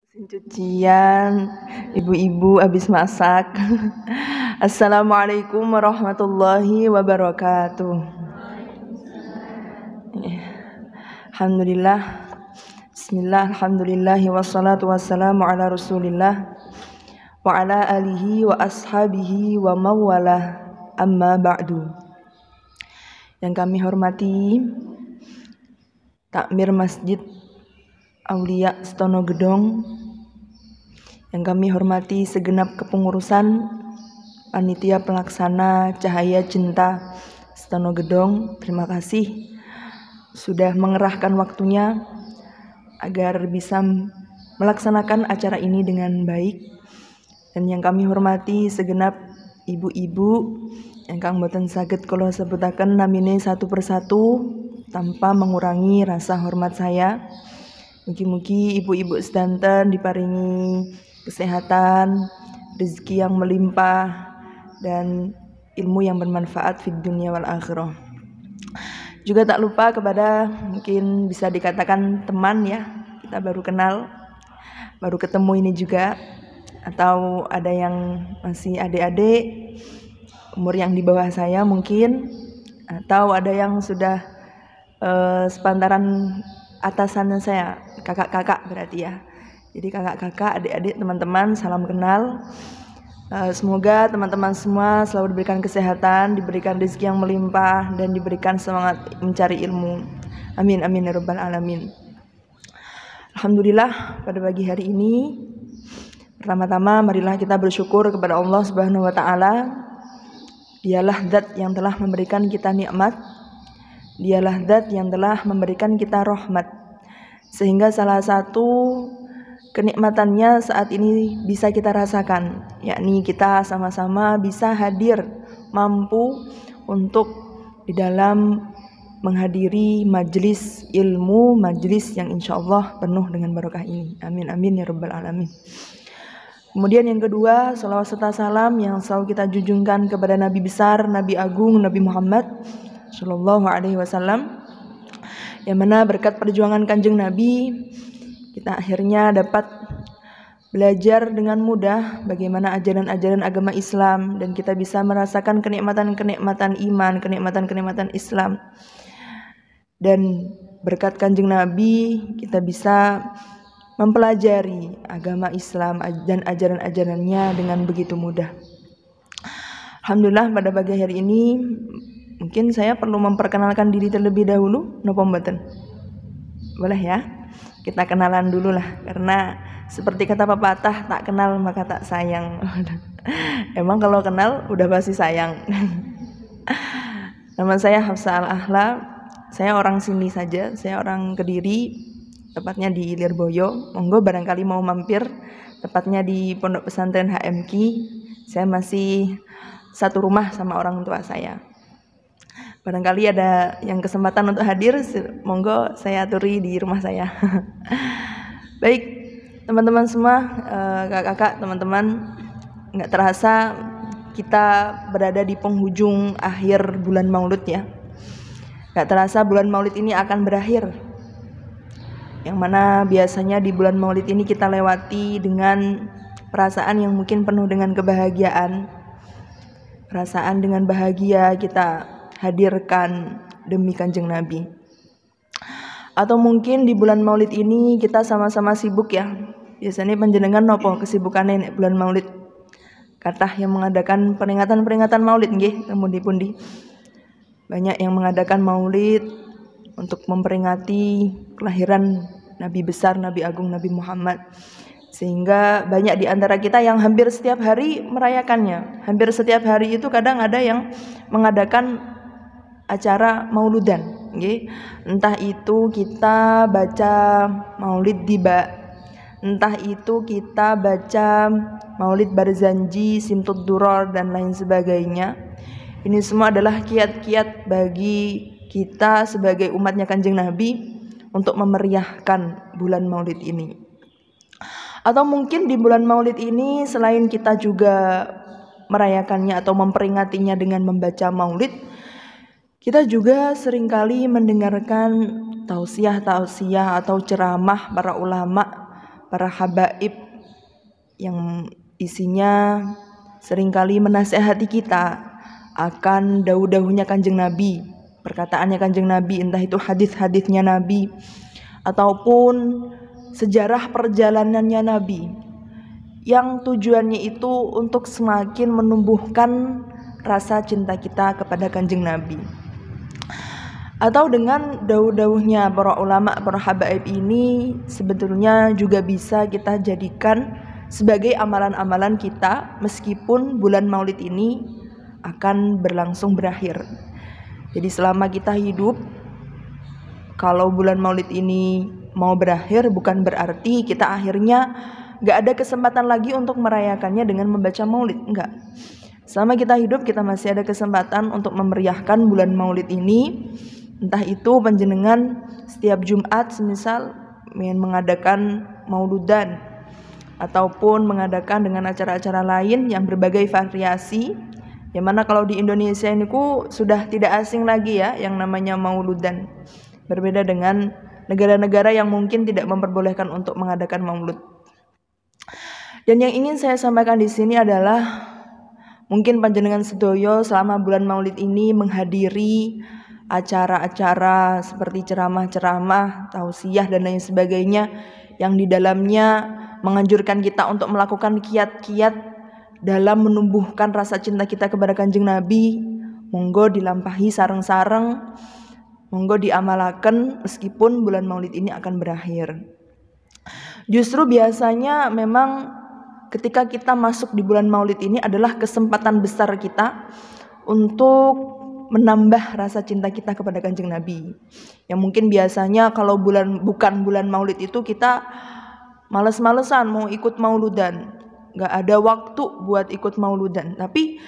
Cucian, ibu-ibu habis masak. Assalamualaikum warahmatullahi wabarakatuh. Alhamdulillah. Bismillah, alhamdulillah, wassalatu wassalamu ala rasulillah wa ala alihi wa ashabihi wa mawalah, amma ba'du. Yang kami hormati Takmir Masjid Aulia Stono Gedong, yang kami hormati segenap kepengurusan Panitia Pelaksana Cahaya Cinta Stono Gedong, terima kasih sudah mengerahkan waktunya agar bisa melaksanakan acara ini dengan baik. Dan yang kami hormati segenap ibu-ibu ingkang boten saged kula sebutaken namine satu persatu tanpa mengurangi rasa hormat saya. Mugi-mugi ibu-ibu sedanten diparingi kesehatan, rezeki yang melimpah, dan ilmu yang bermanfaat fid dunya wal akhirah. Juga tak lupa kepada mungkin bisa dikatakan teman ya, kita baru kenal, baru ketemu ini juga, atau ada yang masih adik-adik umur yang di bawah saya mungkin, atau ada yang sudah sepantaran atasannya saya, kakak-kakak berarti ya. Jadi kakak-kakak, adik-adik, teman-teman, salam kenal. Semoga teman-teman semua selalu diberikan kesehatan, diberikan rezeki yang melimpah, dan diberikan semangat mencari ilmu. Amin amin ya rabbal alamin. Alhamdulillah, pada pagi hari ini pertama-tama marilah kita bersyukur kepada Allah Subhanahu wa taala. Dialah zat yang telah memberikan kita nikmat. Dialah zat yang telah memberikan kita rahmat. Sehingga salah satu kenikmatannya saat ini bisa kita rasakan, yakni kita sama-sama bisa hadir, mampu untuk di dalam menghadiri majelis ilmu, majelis yang insya Allah penuh dengan barokah ini. Amin amin ya rabbal alamin. Kemudian yang kedua, salawat serta salam yang selalu kita junjungkan kepada Nabi besar, Nabi agung, Nabi Muhammad Sallallahu Alaihi Wasallam, yang mana berkat perjuangan kanjeng Nabi kita akhirnya dapat belajar dengan mudah bagaimana ajaran-ajaran agama Islam, dan kita bisa merasakan kenikmatan-kenikmatan iman, kenikmatan-kenikmatan Islam. Dan berkat kanjeng Nabi kita bisa mempelajari agama Islam dan ajaran-ajarannya dengan begitu mudah. Alhamdulillah, pada pagi hari ini mungkin saya perlu memperkenalkan diri terlebih dahulu, napa mboten? Boleh ya? Kita kenalan dulu lah, karena seperti kata pepatah, tak kenal maka tak sayang. Emang kalau kenal udah pasti sayang. Nama saya Hafsah Al-Ahla. Saya orang sini saja, saya orang Kediri, tepatnya di Lirboyo. Monggo barangkali mau mampir, tepatnya di Pondok Pesantren HMQ. Saya masih satu rumah sama orang tua saya. Barangkali ada yang kesempatan untuk hadir, monggo saya aturi di rumah saya. Baik, teman-teman semua, kakak-kakak, teman-teman, nggak terasa kita berada di penghujung akhir bulan Maulid ya. Nggak terasa bulan Maulid ini akan berakhir. Yang mana biasanya di bulan Maulid ini kita lewati dengan perasaan yang mungkin penuh dengan kebahagiaan. Perasaan dengan bahagia kita hadirkan demi kanjeng Nabi. Atau mungkin di bulan Maulid ini kita sama-sama sibuk ya. Biasanya panjenengan nopo kesibukannya bulan Maulid. Kathah yang mengadakan peringatan-peringatan Maulid nggih, pundi-pundi. Banyak yang mengadakan Maulid untuk memperingati kelahiran Nabi besar, Nabi agung, Nabi Muhammad. Sehingga banyak di antara kita yang hampir setiap hari merayakannya. Hampir setiap hari itu kadang ada yang mengadakan acara mauludan, okay? Entah itu kita baca maulid tiba, entah itu kita baca maulid barzanji, simtud duror, dan lain sebagainya. Ini semua adalah kiat-kiat bagi kita sebagai umatnya kanjeng Nabi untuk memeriahkan bulan maulid ini. Atau mungkin di bulan maulid ini selain kita juga merayakannya atau memperingatinya dengan membaca maulid, kita juga seringkali mendengarkan tausiah-tausiah atau ceramah para ulama para habaib yang isinya seringkali menasehati kita akan dawuh-dawuhnya Kanjeng Nabi, perkataannya Kanjeng Nabi, entah itu hadis-hadisnya Nabi ataupun sejarah perjalanannya Nabi, yang tujuannya itu untuk semakin menumbuhkan rasa cinta kita kepada Kanjeng Nabi. Atau dengan dawuh-dawuhnya para ulama, para habaib ini sebetulnya juga bisa kita jadikan sebagai amalan-amalan kita meskipun bulan Maulid ini akan berlangsung berakhir. Jadi selama kita hidup, kalau bulan Maulid ini mau berakhir bukan berarti kita akhirnya gak ada kesempatan lagi untuk merayakannya dengan membaca Maulid, enggak. Selama kita hidup kita masih ada kesempatan untuk memeriahkan bulan Maulid ini. Entah itu panjenengan setiap Jumat semisal ingin mengadakan mauludan ataupun mengadakan dengan acara-acara lain yang berbagai variasi. Yang mana kalau di Indonesia ini sudah tidak asing lagi ya yang namanya mauludan. Berbeda dengan negara-negara yang mungkin tidak memperbolehkan untuk mengadakan maulud. Dan yang ingin saya sampaikan di sini adalah mungkin panjenengan sedoyo selama bulan Maulid ini menghadiri acara-acara seperti ceramah-ceramah, tausiah dan lain sebagainya yang di dalamnya menganjurkan kita untuk melakukan kiat-kiat dalam menumbuhkan rasa cinta kita kepada Kanjeng Nabi. Monggo dilampahi sareng-sareng, monggo diamalaken meskipun bulan Maulid ini akan berakhir. Justru biasanya memang ketika kita masuk di bulan Maulid ini adalah kesempatan besar kita untuk menambah rasa cinta kita kepada Kanjeng Nabi. Yang mungkin biasanya kalau bukan bulan Maulid itu kita males-malesan mau ikut mauludan, gak ada waktu buat ikut mauludan. Tapi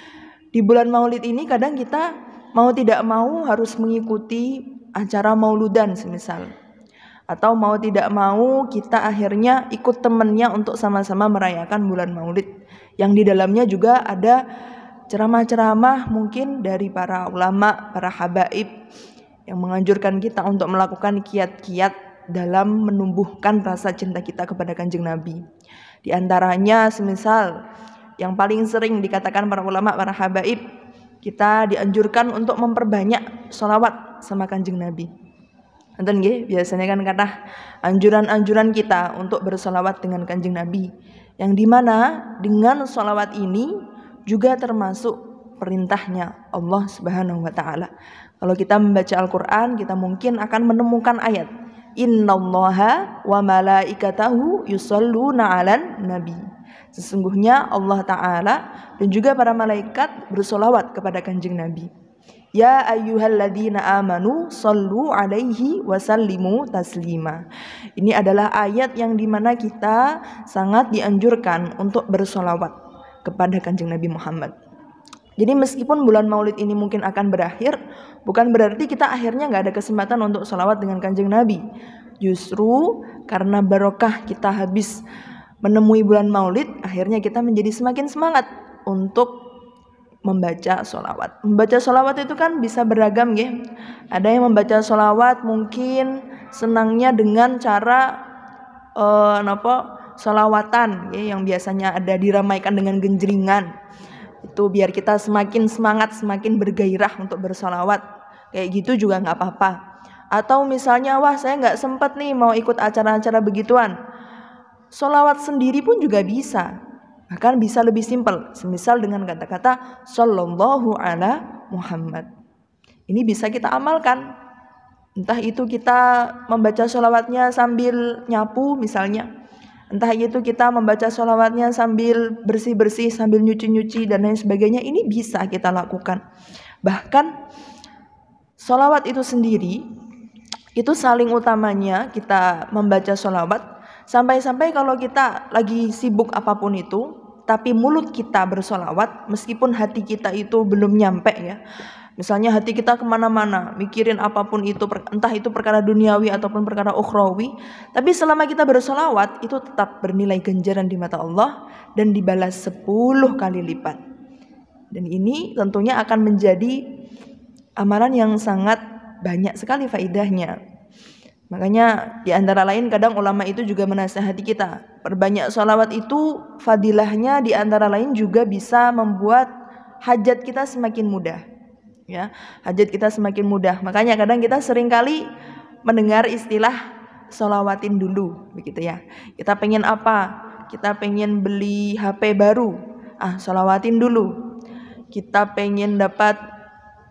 di bulan Maulid ini kadang kita mau tidak mau harus mengikuti acara mauludan semisal. Atau mau tidak mau kita akhirnya ikut temannya untuk sama-sama merayakan bulan Maulid, yang di dalamnya juga ada ceramah-ceramah mungkin dari para ulama, para habaib yang menganjurkan kita untuk melakukan kiat-kiat dalam menumbuhkan rasa cinta kita kepada Kanjeng Nabi. Di antaranya semisal yang paling sering dikatakan para ulama, para habaib, kita dianjurkan untuk memperbanyak sholawat sama Kanjeng Nabi. Enten nggih, biasanya kan kata anjuran-anjuran kita untuk bersolawat dengan Kanjeng Nabi, yang dimana dengan solawat ini juga termasuk perintahnya Allah Subhanahu wa ta'ala. Kalau kita membaca Al-Quran, kita mungkin akan menemukan ayat Innallaha wa malaikatahu yusholluna 'alan nabi. Sesungguhnya Allah Ta'ala dan juga para malaikat bersolawat kepada Kanjeng Nabi. Ya ayyuhalladzina amanu sallu alaihi wasallimu taslima. Ini adalah ayat yang dimana kita sangat dianjurkan untuk bersolawat kepada Kanjeng Nabi Muhammad. Jadi meskipun bulan Maulid ini mungkin akan berakhir, bukan berarti kita akhirnya gak ada kesempatan untuk sholawat dengan Kanjeng Nabi. Justru karena barokah kita habis menemui bulan Maulid, akhirnya kita menjadi semakin semangat untuk membaca sholawat. Membaca sholawat itu kan bisa beragam ya. Ada yang membaca sholawat mungkin senangnya dengan cara sholawatan ya, yang biasanya ada diramaikan dengan genjringan. Itu biar kita semakin semangat, semakin bergairah untuk bersholawat. Kayak gitu juga gak apa-apa. Atau misalnya wah saya gak sempat nih mau ikut acara-acara begituan, sholawat sendiri pun juga bisa. Bahkan bisa lebih simpel, semisal dengan kata-kata Sallallahu ala Muhammad. Ini bisa kita amalkan. Entah itu kita membaca sholawatnya sambil nyapu misalnya, entah itu kita membaca sholawatnya sambil bersih-bersih, sambil nyuci-nyuci dan lain sebagainya. Ini bisa kita lakukan. Bahkan sholawat itu sendiri, itu saling utamanya kita membaca sholawat. Sampai-sampai kalau kita lagi sibuk apapun itu, tapi mulut kita bersolawat, meskipun hati kita itu belum nyampe ya. Misalnya hati kita kemana-mana, mikirin apapun itu, entah itu perkara duniawi ataupun perkara ukhrawi, tapi selama kita bersolawat, itu tetap bernilai ganjaran di mata Allah dan dibalas 10 kali lipat. Dan ini tentunya akan menjadi amalan yang sangat banyak sekali faidahnya. Makanya di antara lain kadang ulama itu juga menasihati kita, perbanyak sholawat itu fadilahnya di antara lain juga bisa membuat hajat kita semakin mudah. Ya, hajat kita semakin mudah. Makanya kadang kita seringkali mendengar istilah sholawatin dulu, begitu ya. Kita pengen apa? Kita pengen beli HP baru, sholawatin dulu. Kita pengen dapat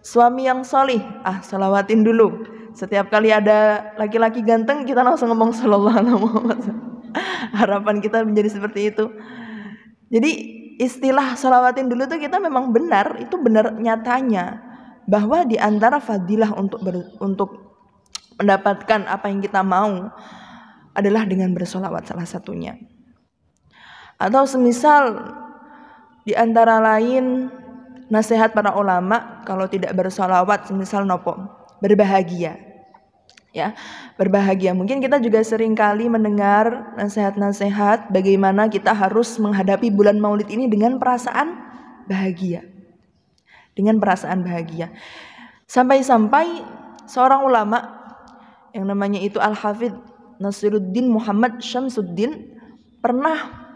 suami yang solih, sholawatin dulu. Setiap kali ada laki-laki ganteng kita langsung ngomong sallallahu alaihi wasallam. Harapan kita menjadi seperti itu. Jadi istilah sholawatin dulu tuh kita memang benar, itu benar nyatanya bahwa di antara fadilah untuk mendapatkan apa yang kita mau adalah dengan bersolawat salah satunya. Atau semisal di antara lain nasihat para ulama kalau tidak bersolawat semisal nopo berbahagia. Ya, berbahagia. Mungkin kita juga sering kali mendengar nasihat-nasihat bagaimana kita harus menghadapi bulan Maulid ini dengan perasaan bahagia. Dengan perasaan bahagia. Sampai-sampai seorang ulama yang namanya itu Al-Hafidz Nasiruddin Muhammad Syamsuddin pernah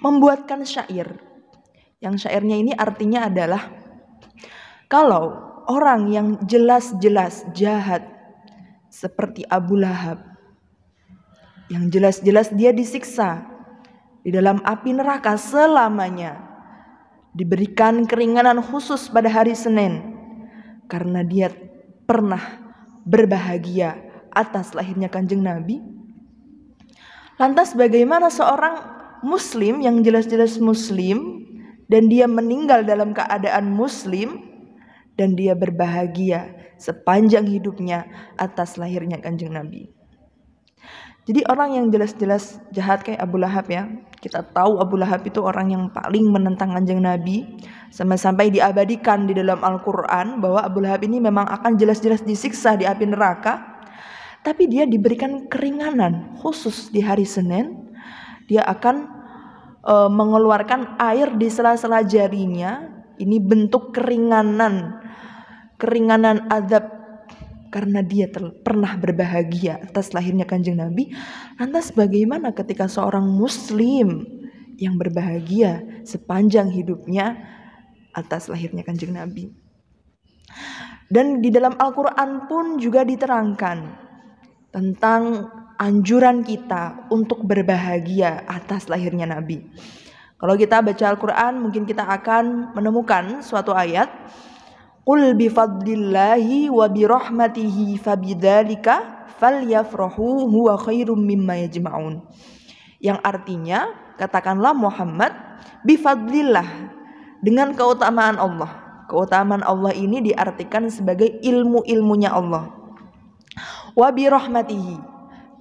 membuatkan syair. Yang syairnya ini artinya adalah kalau orang yang jelas-jelas jahat seperti Abu Lahab, yang jelas-jelas dia disiksa di dalam api neraka selamanya, diberikan keringanan khusus pada hari Senin karena dia pernah berbahagia atas lahirnya Kanjeng Nabi. Lantas bagaimana seorang muslim yang jelas-jelas muslim dan dia meninggal dalam keadaan muslim dan dia berbahagia sepanjang hidupnya atas lahirnya Kanjeng Nabi. Jadi orang yang jelas-jelas jahat kayak Abu Lahab ya, kita tahu Abu Lahab itu orang yang paling menentang Kanjeng Nabi, sampai diabadikan di dalam Al-Quran bahwa Abu Lahab ini memang akan jelas-jelas disiksa di api neraka, tapi dia diberikan keringanan khusus di hari Senin. Dia akan mengeluarkan air di sela-sela jarinya, ini bentuk keringanan azab karena dia pernah berbahagia atas lahirnya Kanjeng Nabi. Lantas bagaimana ketika seorang muslim yang berbahagia sepanjang hidupnya atas lahirnya Kanjeng Nabi? Dan di dalam Al-Quran pun juga diterangkan tentang anjuran kita untuk berbahagia atas lahirnya Nabi. Kalau kita baca Al-Quran mungkin kita akan menemukan suatu ayat, Qul bifadlillahi wa birahmatihi fabidzalika falyafrahu huwa khairum mimma yajma'un. Yang artinya, katakanlah Muhammad, bifadlillah, dengan keutamaan Allah. Keutamaan Allah ini diartikan sebagai ilmu-ilmunya Allah. Wa birahmatihi,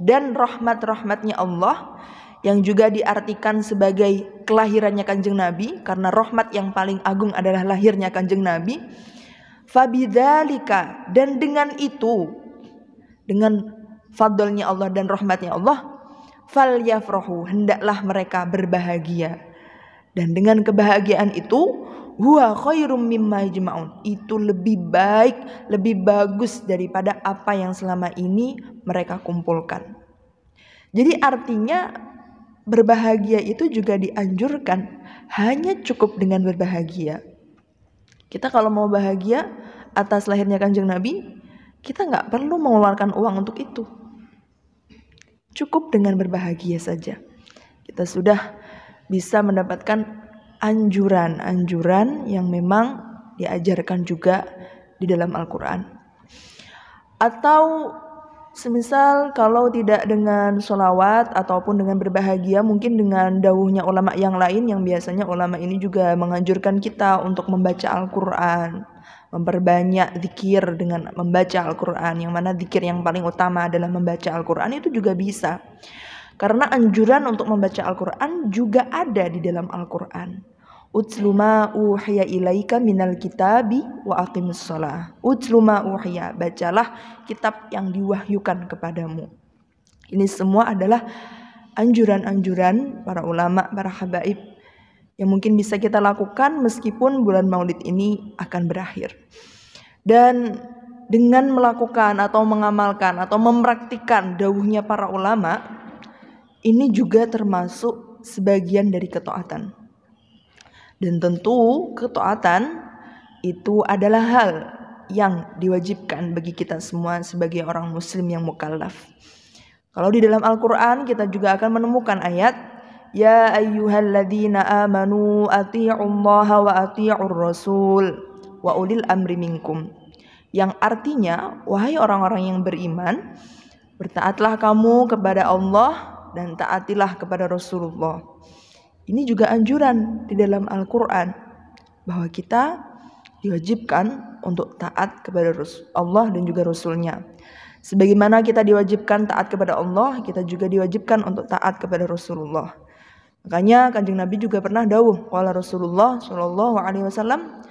dan rahmat-rahmatnya Allah, yang juga diartikan sebagai kelahirannya Kanjeng Nabi, karena rahmat yang paling agung adalah lahirnya Kanjeng Nabi. Fabidzalika, dan dengan itu, dengan fadlnya Allah dan rahmatnya Allah, falyafrahu, hendaklah mereka berbahagia. Dan dengan kebahagiaan itu, huwa khairum mimma yajma'un, itu lebih baik, lebih bagus daripada apa yang selama ini mereka kumpulkan. Jadi artinya berbahagia itu juga dianjurkan, hanya cukup dengan berbahagia. Kita kalau mau bahagia atas lahirnya Kanjeng Nabi, kita nggak perlu mengeluarkan uang untuk itu. Cukup dengan berbahagia saja. Kita sudah bisa mendapatkan anjuran-anjuran yang memang diajarkan juga di dalam Al-Quran. Atau semisal kalau tidak dengan sholawat ataupun dengan berbahagia, mungkin dengan dawuhnya ulama yang lain, yang biasanya ulama ini juga menganjurkan kita untuk membaca Al-Quran, memperbanyak zikir dengan membaca Al-Quran, yang mana zikir yang paling utama adalah membaca Al-Quran, itu juga bisa. Karena anjuran untuk membaca Al-Quran juga ada di dalam Al-Quran. Utlu ma uhiya ilaika minal kitabi wa aqimus shalah. Utlu ma uhiya, bacalah kitab yang diwahyukan kepadamu. Ini semua adalah anjuran-anjuran para ulama, para habaib yang mungkin bisa kita lakukan meskipun bulan Maulid ini akan berakhir. Dan dengan melakukan atau mengamalkan atau mempraktikkan dawuhnya para ulama, ini juga termasuk sebagian dari ketaatan. Dan tentu ketaatan itu adalah hal yang diwajibkan bagi kita semua sebagai orang muslim yang mukallaf. Kalau di dalam Al-Quran kita juga akan menemukan ayat Ya ayyuhalladzina amanu ati'ullaha wa ati'ur rasul wa ulil amri minkum, yang artinya, wahai orang-orang yang beriman, bertaatlah kamu kepada Allah dan taatilah kepada Rasulullah. Ini juga anjuran di dalam Al-Quran, bahwa kita diwajibkan untuk taat kepada Allah dan juga Rasulnya. Sebagaimana kita diwajibkan taat kepada Allah, kita juga diwajibkan untuk taat kepada Rasulullah. Makanya Kanjeng Nabi juga pernah dawuh, qala Rasulullah sallallahu alaihi wasallam,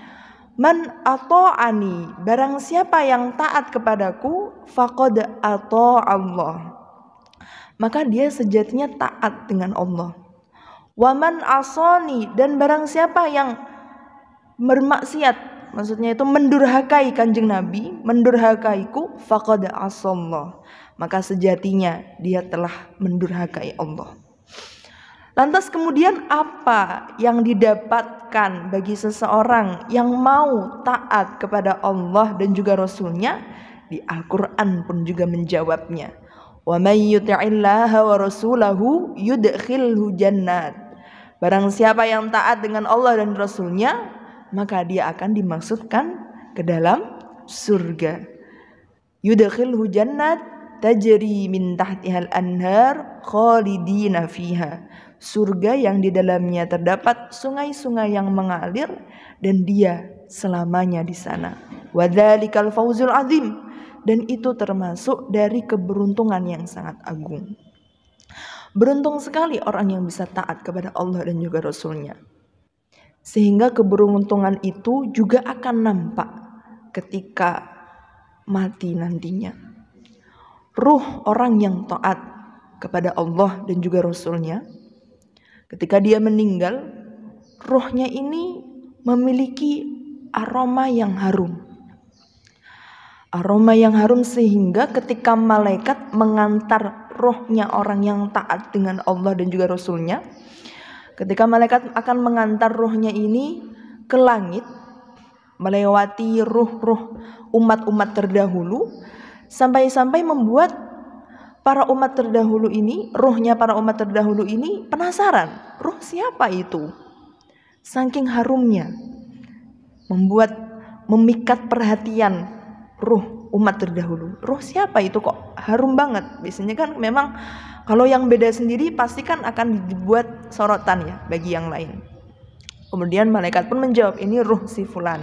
Man ata'ani, barang siapa yang taat kepadaku, faqad ata'allah, maka dia sejatinya taat dengan Allah. Wa man asani, dan barang siapa yang bermaksiat, maksudnya itu mendurhakai Kanjeng Nabi, mendurhakaiku, faqad asallah, maka sejatinya dia telah mendurhakai Allah. Lantas kemudian apa yang didapatkan bagi seseorang yang mau taat kepada Allah dan juga Rasulnya? Di Al-Quran pun juga menjawabnya. Wa may yuti'illaha wa rasulahu yudkhilhu jannat. Barang siapa yang taat dengan Allah dan Rasulnya, maka dia akan dimasukkan ke dalam surga. Yudkhilhu jannat tajri min tahtihal anhar khalidina fiha. Surga yang di dalamnya terdapat sungai-sungai yang mengalir dan dia selamanya di sana. Wadzalikal fawzul azim, dan itu termasuk dari keberuntungan yang sangat agung. Beruntung sekali orang yang bisa taat kepada Allah dan juga Rasulnya. Sehingga keberuntungan itu juga akan nampak ketika mati nantinya. Ruh orang yang taat kepada Allah dan juga Rasulnya, ketika dia meninggal, ruhnya ini memiliki aroma yang harum. Aroma yang harum sehingga ketika malaikat mengantar ruhnya orang yang taat dengan Allah dan juga Rasulnya, ketika malaikat akan mengantar ruhnya ini ke langit, melewati ruh-ruh umat-umat terdahulu, sampai-sampai membuat para umat terdahulu ini, ruhnya para umat terdahulu ini penasaran, ruh siapa itu? Saking harumnya, memikat perhatian ruh umat terdahulu. Ruh siapa itu kok harum banget? Biasanya kan memang kalau yang beda sendiri pasti kan akan dibuat sorotan ya bagi yang lain. Kemudian malaikat pun menjawab, ini ruh si fulan.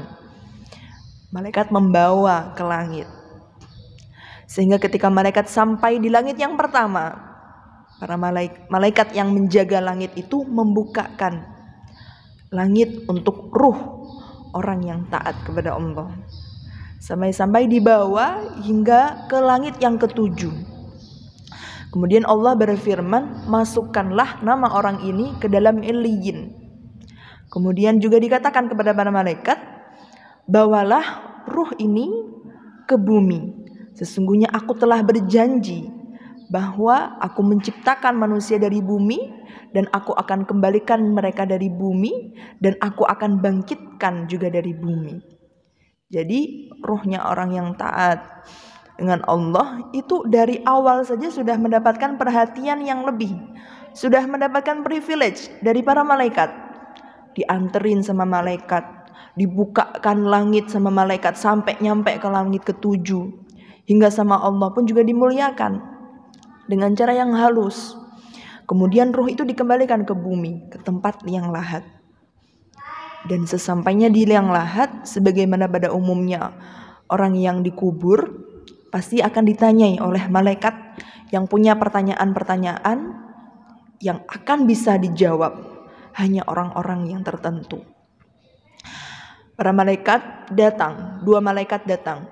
Malaikat membawa ke langit. Sehingga ketika malaikat sampai di langit yang pertama, para malaikat yang menjaga langit itu membukakan langit untuk ruh orang yang taat kepada Allah. Sampai-sampai dibawa hingga ke langit yang ketujuh. Kemudian Allah berfirman, masukkanlah nama orang ini ke dalam Illiyin. Kemudian juga dikatakan kepada para malaikat, bawalah ruh ini ke bumi. Sesungguhnya aku telah berjanji bahwa aku menciptakan manusia dari bumi dan aku akan kembalikan mereka dari bumi dan aku akan bangkitkan juga dari bumi. Jadi ruhnya orang yang taat dengan Allah itu dari awal saja sudah mendapatkan perhatian yang lebih, sudah mendapatkan privilege dari para malaikat, dianterin sama malaikat, dibukakan langit sama malaikat sampai nyampe ke langit ketujuh, hingga sama Allah pun juga dimuliakan dengan cara yang halus. Kemudian ruh itu dikembalikan ke bumi, ke tempat liang lahat. Dan sesampainya di liang lahat, sebagaimana pada umumnya orang yang dikubur pasti akan ditanyai oleh malaikat yang punya pertanyaan-pertanyaan yang akan bisa dijawab hanya orang-orang yang tertentu. Para malaikat datang, 2 malaikat datang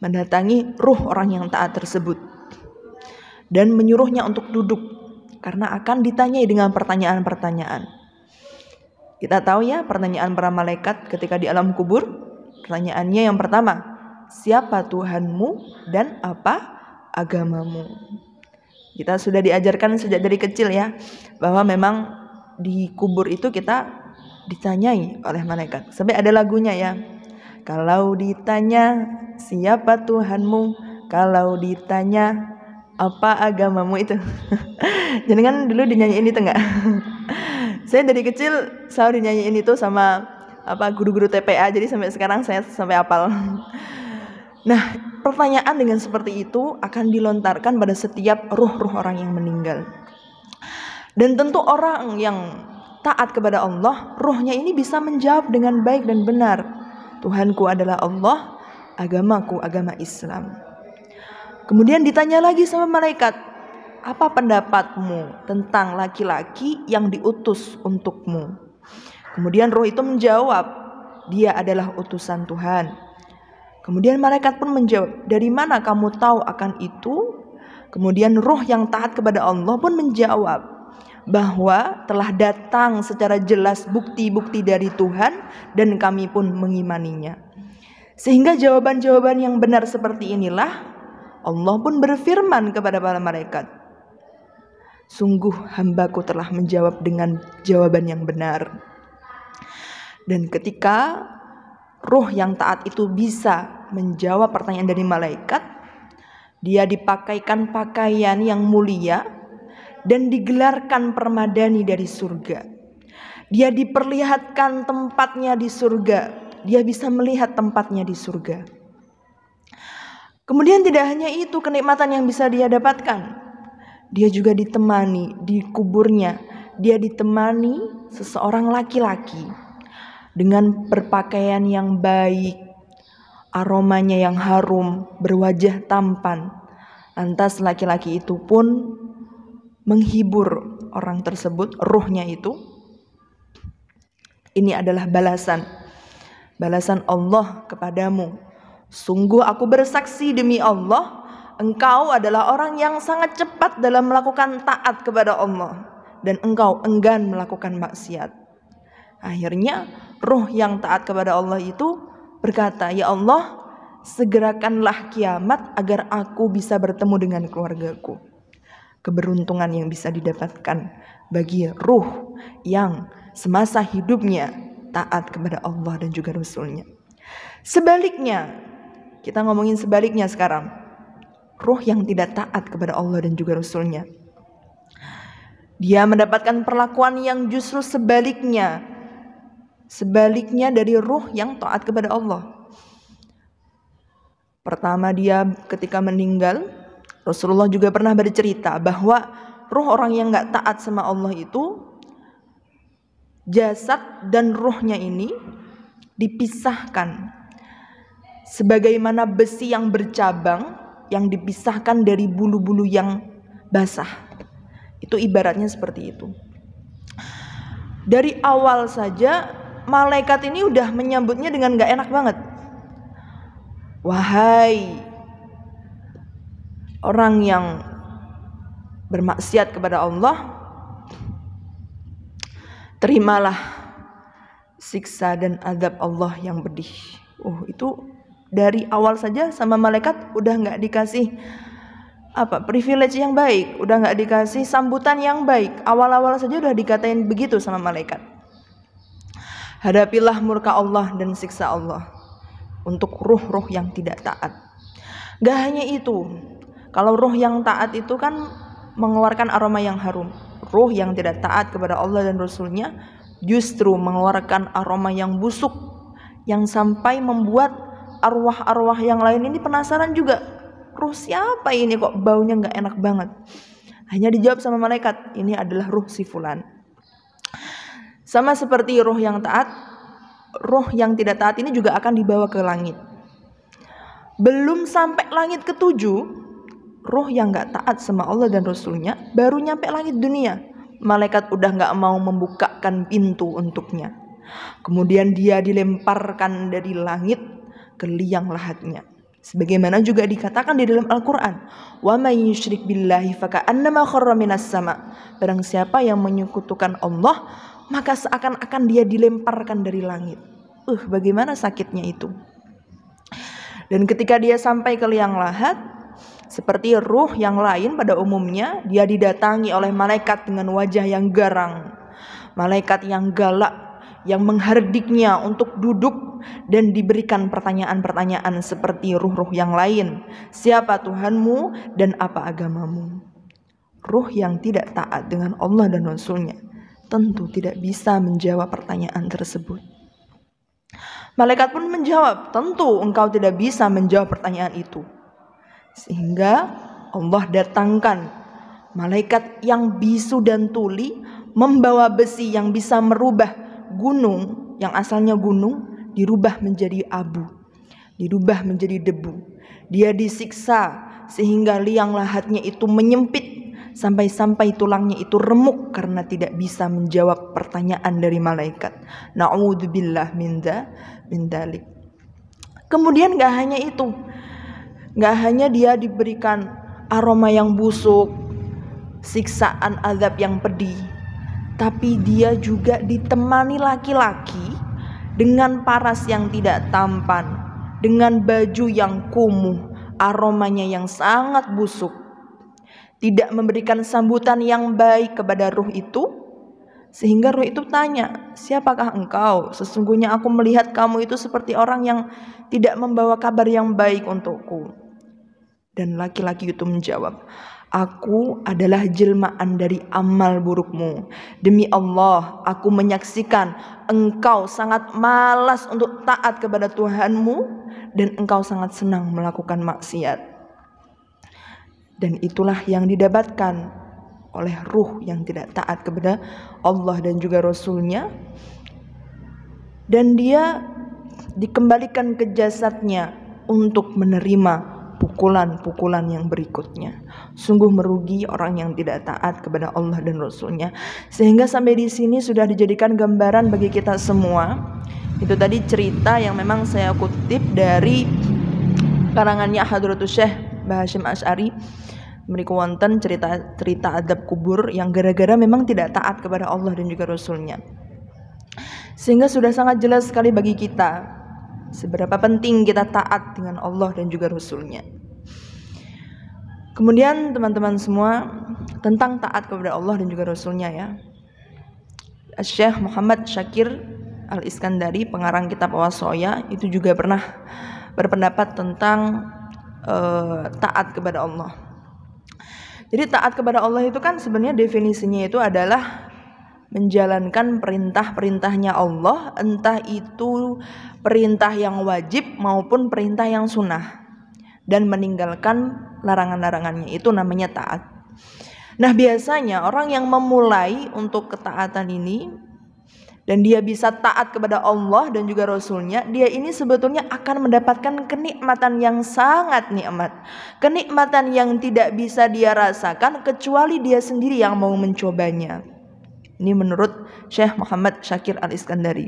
mendatangi ruh orang yang taat tersebut dan menyuruhnya untuk duduk karena akan ditanyai dengan pertanyaan-pertanyaan. Kita tahu ya pertanyaan para malaikat ketika di alam kubur. Pertanyaannya yang pertama, siapa Tuhanmu dan apa agamamu. Kita sudah diajarkan sejak dari kecil ya, bahwa memang di kubur itu kita ditanyai oleh malaikat. Sampai ada lagunya ya. Kalau ditanya siapa Tuhanmu, kalau ditanya apa agamamu itu. Jadi kan dulu dinyanyiin itu enggak? Saya dari kecil selalu dinyanyiin itu sama guru-guru TPA, jadi sampai sekarang saya sampai hafal. Nah, pertanyaan dengan seperti itu akan dilontarkan pada setiap ruh-ruh orang yang meninggal. Dan tentu orang yang taat kepada Allah, ruhnya ini bisa menjawab dengan baik dan benar. Tuhanku adalah Allah, agamaku agama Islam. Kemudian ditanya lagi sama malaikat, apa pendapatmu tentang laki-laki yang diutus untukmu? Kemudian ruh itu menjawab, dia adalah utusan Tuhan. Kemudian malaikat pun menjawab, dari mana kamu tahu akan itu? Kemudian ruh yang taat kepada Allah pun menjawab, bahwa telah datang secara jelas bukti-bukti dari Tuhan dan kami pun mengimaninya. Sehingga jawaban-jawaban yang benar seperti inilah Allah pun berfirman kepada para malaikat, sungguh hambaku telah menjawab dengan jawaban yang benar. Dan ketika ruh yang taat itu bisa menjawab pertanyaan dari malaikat, dia dipakaikan pakaian yang mulia dan digelarkan permadani dari surga. Dia diperlihatkan tempatnya di surga. Dia bisa melihat tempatnya di surga. Kemudian tidak hanya itu kenikmatan yang bisa dia dapatkan. Dia juga ditemani di kuburnya. Dia ditemani seseorang laki-laki dengan berpakaian yang baik, aromanya yang harum, berwajah tampan. Lantas laki-laki itu pun menghibur orang tersebut, ruhnya itu. Ini adalah balasan Allah kepadamu. Sungguh aku bersaksi demi Allah, engkau adalah orang yang sangat cepat dalam melakukan taat kepada Allah, dan engkau enggan melakukan maksiat. Akhirnya ruh yang taat kepada Allah itu berkata, ya Allah, segerakanlah kiamat agar aku bisa bertemu dengan keluargaku. Keberuntungan yang bisa didapatkan bagi ruh yang semasa hidupnya taat kepada Allah dan juga Rasul-Nya. Sebaliknya, kita ngomongin sebaliknya sekarang. Ruh yang tidak taat kepada Allah dan juga Rasul-Nya, dia mendapatkan perlakuan yang justru sebaliknya dari ruh yang taat kepada Allah. Pertama, dia ketika meninggal, Rasulullah juga pernah bercerita bahwa ruh orang yang gak taat sama Allah itu, jasad dan ruhnya ini dipisahkan sebagaimana besi yang bercabang yang dipisahkan dari bulu-bulu yang basah. Itu ibaratnya seperti itu. Dari awal saja malaikat ini udah menyambutnya dengan gak enak banget. Wahai orang yang bermaksiat kepada Allah, terimalah siksa dan azab Allah yang pedih. Itu dari awal saja sama malaikat udah gak dikasih privilege yang baik, udah gak dikasih sambutan yang baik. Awal-awal saja udah dikatain begitu sama malaikat. Hadapilah murka Allah dan siksa Allah untuk ruh-ruh yang tidak taat. Gak hanya itu, kalau ruh yang taat itu kan mengeluarkan aroma yang harum. Ruh yang tidak taat kepada Allah dan Rasul-Nya justru mengeluarkan aroma yang busuk, yang sampai membuat arwah-arwah yang lain ini penasaran juga. Ruh siapa ini kok baunya gak enak banget? Hanya dijawab sama malaikat, ini adalah ruh si fulan. Sama seperti ruh yang taat, ruh yang tidak taat ini juga akan dibawa ke langit. Belum sampai langit ke-7, ruh yang gak taat sama Allah dan Rasul-Nya baru nyampe langit dunia. Malaikat udah gak mau membukakan pintu untuknya. Kemudian dia dilemparkan dari langit ke liang lahatnya. Sebagaimana juga dikatakan di dalam Al-Quran, wa may yusyrik billahi faka'annama kharra minas sama. Barang siapa yang menyekutukan Allah, maka seakan-akan dia dilemparkan dari langit. Bagaimana sakitnya itu. Dan ketika dia sampai ke liang lahat, seperti ruh yang lain pada umumnya, dia didatangi oleh malaikat dengan wajah yang garang, malaikat yang galak, yang menghardiknya untuk duduk dan diberikan pertanyaan-pertanyaan seperti ruh-ruh yang lain. Siapa Tuhanmu dan apa agamamu? Ruh yang tidak taat dengan Allah dan Rasulnya tentu tidak bisa menjawab pertanyaan tersebut. Malaikat pun menjawab, tentu engkau tidak bisa menjawab pertanyaan itu. Sehingga Allah datangkan malaikat yang bisu dan tuli, membawa besi yang bisa merubah gunung yang asalnya gunung, dirubah menjadi abu, dirubah menjadi debu. Dia disiksa sehingga liang lahatnya itu menyempit, sampai-sampai tulangnya itu remuk karena tidak bisa menjawab pertanyaan dari malaikat. Na'udzubillah min dalik. Kemudian gak hanya itu, gak hanya dia diberikan aroma yang busuk, siksaan azab yang pedih, tapi dia juga ditemani laki-laki dengan paras yang tidak tampan, dengan baju yang kumuh, aromanya yang sangat busuk, tidak memberikan sambutan yang baik kepada ruh itu. Sehingga ruh itu tanya, siapakah engkau? Sesungguhnya aku melihat kamu itu seperti orang yang tidak membawa kabar yang baik untukku. Dan laki-laki itu menjawab, aku adalah jelmaan dari amal burukmu. Demi Allah, aku menyaksikan engkau sangat malas untuk taat kepada Tuhanmu, dan engkau sangat senang melakukan maksiat. Dan itulah yang didapatkan oleh ruh yang tidak taat kepada Allah dan juga Rasulnya. Dan dia dikembalikan ke jasadnya untuk menerima pukulan-pukulan yang berikutnya. Sungguh merugi orang yang tidak taat kepada Allah dan Rasulnya. Sehingga sampai di sini sudah dijadikan gambaran bagi kita semua. Itu tadi cerita yang memang saya kutip dari karangannya Hadratus Syekh Mbah Hasyim Asy'ari. Mriku wonten cerita adab kubur yang gara-gara memang tidak taat kepada Allah dan juga Rasulnya. Sehingga sudah sangat jelas sekali bagi kita seberapa penting kita taat dengan Allah dan juga Rasulnya. Kemudian teman-teman semua, tentang taat kepada Allah dan juga Rasulnya ya, Syekh Muhammad Syakir Al-Iskandari, pengarang kitab Wasoya, itu juga pernah berpendapat tentang taat kepada Allah. Jadi taat kepada Allah itu kan sebenarnya definisinya itu adalah menjalankan perintah-perintahnya Allah, entah itu perintah yang wajib maupun perintah yang sunnah, dan meninggalkan larangan-larangannya, itu namanya taat. Nah biasanya orang yang memulai untuk ketaatan ini dan dia bisa taat kepada Allah dan juga Rasulnya, dia ini sebetulnya akan mendapatkan kenikmatan yang sangat nikmat, kenikmatan yang tidak bisa dia rasakan kecuali dia sendiri yang mau mencobanya. Ini menurut Syekh Muhammad Syakir Al-Iskandari,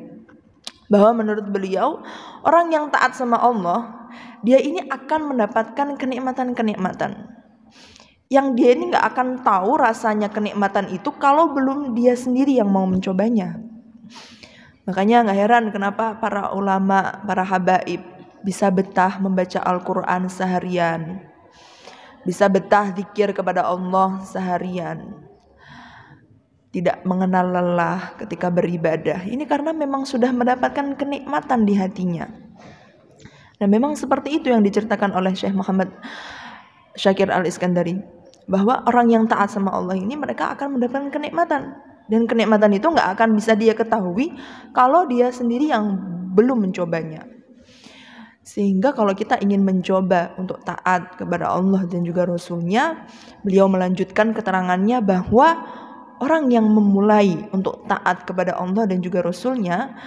bahwa menurut beliau orang yang taat sama Allah, dia ini akan mendapatkan kenikmatan-kenikmatan yang dia ini gak akan tahu rasanya kenikmatan itu kalau belum dia sendiri yang mau mencobanya. Makanya gak heran kenapa para ulama, para habaib bisa betah membaca Al-Quran seharian, bisa betah zikir kepada Allah seharian, tidak mengenal lelah ketika beribadah. Ini karena memang sudah mendapatkan kenikmatan di hatinya. Dan memang seperti itu yang diceritakan oleh Syekh Muhammad Syakir Al-Iskandari, bahwa orang yang taat sama Allah ini mereka akan mendapatkan kenikmatan. Dan kenikmatan itu gak akan bisa dia ketahui kalau dia sendiri yang belum mencobanya. Sehingga kalau kita ingin mencoba untuk taat kepada Allah dan juga Rasulnya, beliau melanjutkan keterangannya bahwa orang yang memulai untuk taat kepada Allah dan juga Rasulnya,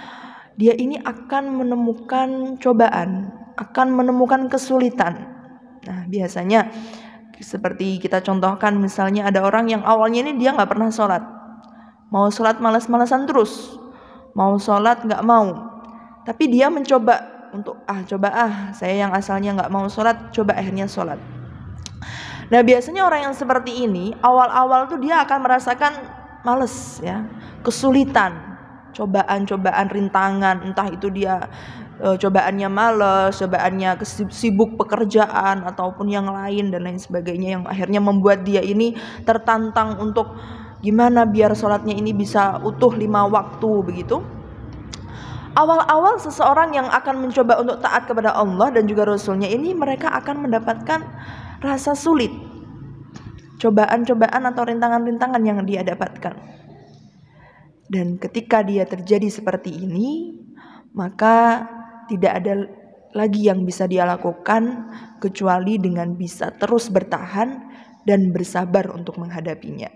dia ini akan menemukan cobaan, akan menemukan kesulitan. Nah biasanya seperti kita contohkan, misalnya ada orang yang awalnya ini dia gak pernah sholat, mau sholat malas-malasan terus, mau sholat gak mau, tapi dia mencoba untuk saya yang asalnya gak mau sholat, coba akhirnya sholat. Nah biasanya orang yang seperti ini awal-awal tuh dia akan merasakan males ya, kesulitan, cobaan-cobaan, rintangan, entah itu dia cobaannya malas, cobaannya sibuk pekerjaan ataupun yang lain dan lain sebagainya, yang akhirnya membuat dia ini tertantang untuk gimana biar sholatnya ini bisa utuh 5 waktu begitu. Awal-awal seseorang yang akan mencoba untuk taat kepada Allah dan juga Rasulnya ini, mereka akan mendapatkan rasa sulit, cobaan-cobaan atau rintangan-rintangan yang dia dapatkan. Dan ketika dia terjadi seperti ini, maka tidak ada lagi yang bisa dia lakukan kecuali dengan bisa terus bertahan dan bersabar untuk menghadapinya.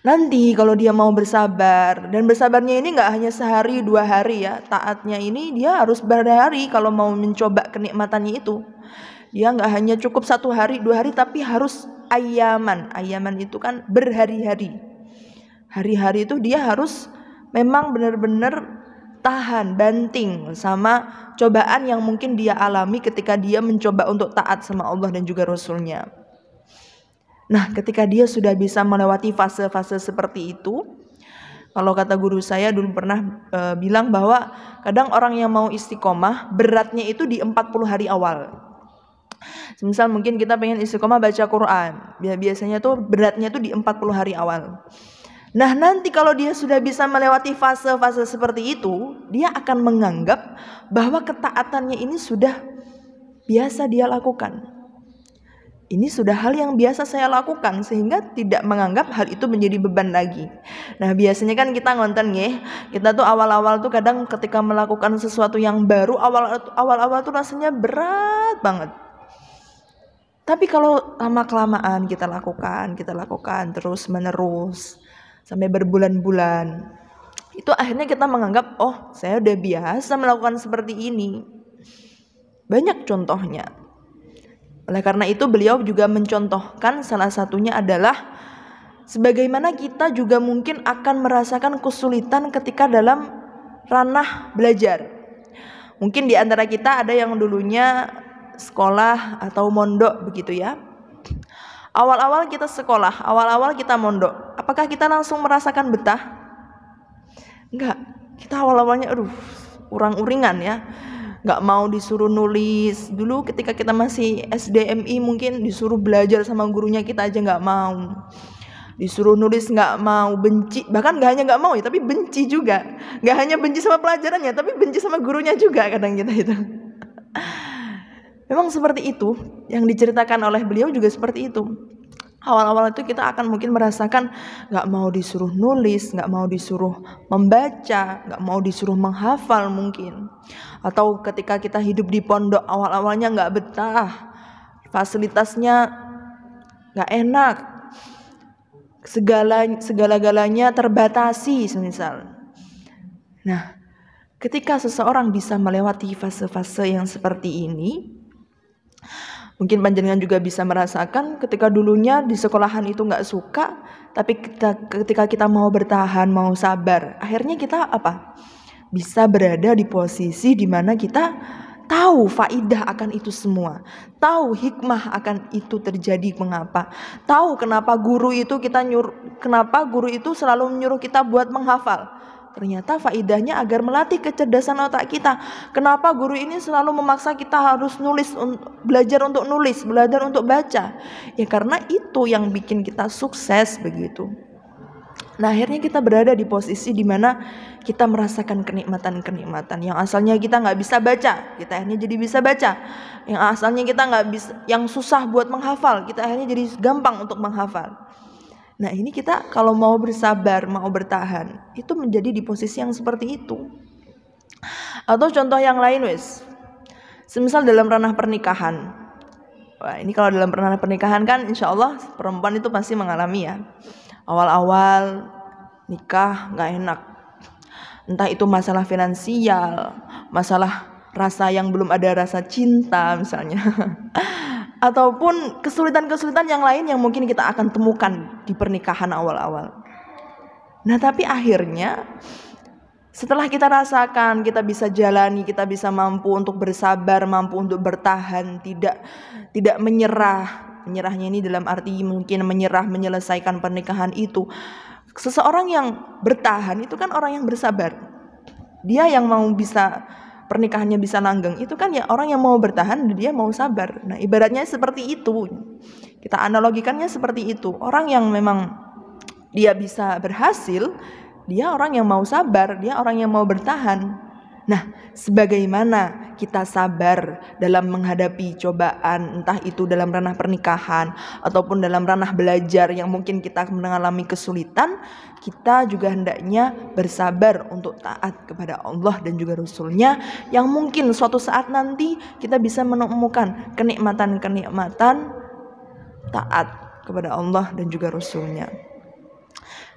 Nanti kalau dia mau bersabar, dan bersabarnya ini gak hanya sehari 2 hari ya, taatnya ini dia harus berhari kalau mau mencoba kenikmatannya itu. Dia gak hanya cukup 1 hari 2 hari, tapi harus ayaman. Ayaman itu kan berhari-hari. Hari-hari itu dia harus memang benar-benar tahan, banting sama cobaan yang mungkin dia alami ketika dia mencoba untuk taat sama Allah dan juga Rasulnya. Nah, ketika dia sudah bisa melewati fase-fase seperti itu, kalau kata guru saya dulu pernah bilang bahwa kadang orang yang mau istiqomah beratnya itu di 40 hari awal. Misal mungkin kita pengen istiqomah baca Quran, biasanya tuh beratnya tuh di 40 hari awal. Nah, nanti kalau dia sudah bisa melewati fase-fase seperti itu, dia akan menganggap bahwa ketaatannya ini sudah biasa dia lakukan. Ini sudah hal yang biasa saya lakukan, sehingga tidak menganggap hal itu menjadi beban lagi. Nah, biasanya kan kita ngonten nggih, kita tuh awal-awal tuh kadang ketika melakukan sesuatu yang baru, awal-awal tuh rasanya berat banget. Tapi kalau lama-kelamaan kita lakukan terus menerus sampai berbulan-bulan, itu akhirnya kita menganggap, oh saya udah biasa melakukan seperti ini. Banyak contohnya. Oleh karena itu beliau juga mencontohkan, salah satunya adalah sebagaimana kita juga mungkin akan merasakan kesulitan ketika dalam ranah belajar. Mungkin di antara kita ada yang dulunya sekolah atau mondok begitu ya. Awal-awal kita sekolah, awal-awal kita mondok, apakah kita langsung merasakan betah? Enggak, kita awal-awalnya urang-uringan ya. Gak mau disuruh nulis. Dulu ketika kita masih SDMI mungkin disuruh belajar sama gurunya kita aja gak mau. Disuruh nulis gak mau, benci. Bahkan gak hanya gak mau ya, tapi benci juga. Gak hanya benci sama pelajarannya, tapi benci sama gurunya juga kadang kita itu. Memang seperti itu, yang diceritakan oleh beliau juga seperti itu. Awal-awal itu kita akan mungkin merasakan gak mau disuruh nulis, gak mau disuruh membaca, gak mau disuruh menghafal mungkin. Atau ketika kita hidup di pondok, awal-awalnya gak betah, fasilitasnya gak enak, segala-galanya terbatasi semisal. Nah, ketika seseorang bisa melewati fase-fase yang seperti ini, mungkin panjenengan juga bisa merasakan ketika dulunya di sekolahan itu gak suka, tapi ketika kita mau bertahan, mau sabar, akhirnya kita apa? Bisa berada di posisi di mana kita tahu faidah akan itu semua, tahu hikmah akan itu terjadi mengapa, tahu kenapa guru itu selalu menyuruh kita buat menghafal. Ternyata faidahnya agar melatih kecerdasan otak kita. Kenapa guru ini selalu memaksa kita harus nulis, belajar untuk nulis, belajar untuk baca? Ya karena itu yang bikin kita sukses begitu. Nah, akhirnya kita berada di posisi di mana kita merasakan kenikmatan-kenikmatan. Yang asalnya kita nggak bisa baca, kita akhirnya jadi bisa baca. Yang asalnya kita nggak bisa, yang susah buat menghafal, kita akhirnya jadi gampang untuk menghafal. Nah, ini kita kalau mau bersabar, mau bertahan, itu menjadi di posisi yang seperti itu. Atau contoh yang lain semisal dalam ranah pernikahan. Wah, ini kalau dalam ranah pernikahan kan insya Allah perempuan itu pasti mengalami ya. Awal-awal nikah gak enak, entah itu masalah finansial, masalah rasa yang belum ada rasa cinta misalnya, ataupun kesulitan-kesulitan yang lain yang mungkin kita akan temukan di pernikahan awal-awal. Nah, tapi akhirnya setelah kita rasakan, kita bisa jalani, kita bisa mampu untuk bersabar, mampu untuk bertahan, tidak menyerah. Menyerahnya ini dalam arti mungkin menyerah menyelesaikan pernikahan itu. Seseorang yang bertahan itu kan orang yang bersabar. Dia yang mau bisa pernikahannya bisa langgeng itu kan ya orang yang mau bertahan, dia mau sabar. Nah, ibaratnya seperti itu. Kita analogikannya seperti itu. Orang yang memang dia bisa berhasil, dia orang yang mau sabar, dia orang yang mau bertahan. Nah, sebagaimana kita sabar dalam menghadapi cobaan, entah itu dalam ranah pernikahan ataupun dalam ranah belajar yang mungkin kita mengalami kesulitan, kita juga hendaknya bersabar untuk taat kepada Allah dan juga Rasul-Nya, yang mungkin suatu saat nanti kita bisa menemukan kenikmatan-kenikmatan taat kepada Allah dan juga Rasul-Nya.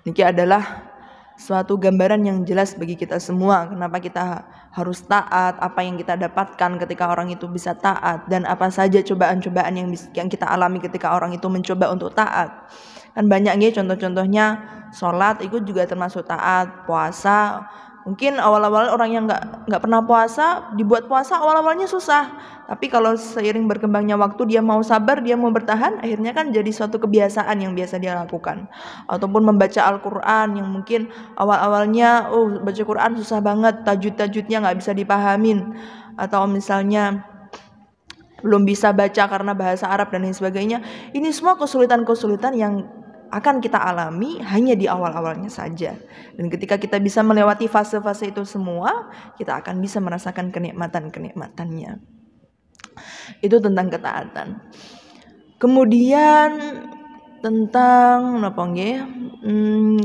Niki adalah suatu gambaran yang jelas bagi kita semua kenapa kita harus taat, apa yang kita dapatkan ketika orang itu bisa taat, dan apa saja cobaan-cobaan yang kita alami ketika orang itu mencoba untuk taat. Kan banyak nih contoh-contohnya, sholat itu juga termasuk taat, puasa. Mungkin awal-awal orang yang nggak pernah puasa, dibuat puasa awal-awalnya susah. Tapi kalau seiring berkembangnya waktu, dia mau sabar, dia mau bertahan, akhirnya kan jadi suatu kebiasaan yang biasa dia lakukan. Ataupun membaca Al-Quran yang mungkin awal-awalnya, baca Quran susah banget, tajud-tajudnya nggak bisa dipahamin. Atau misalnya belum bisa baca karena bahasa Arab dan lain sebagainya. Ini semua kesulitan-kesulitan yang akan kita alami hanya di awal-awalnya saja. Dan ketika kita bisa melewati fase-fase itu semua, kita akan bisa merasakan kenikmatan-kenikmatannya. Itu tentang ketaatan. Kemudian tentang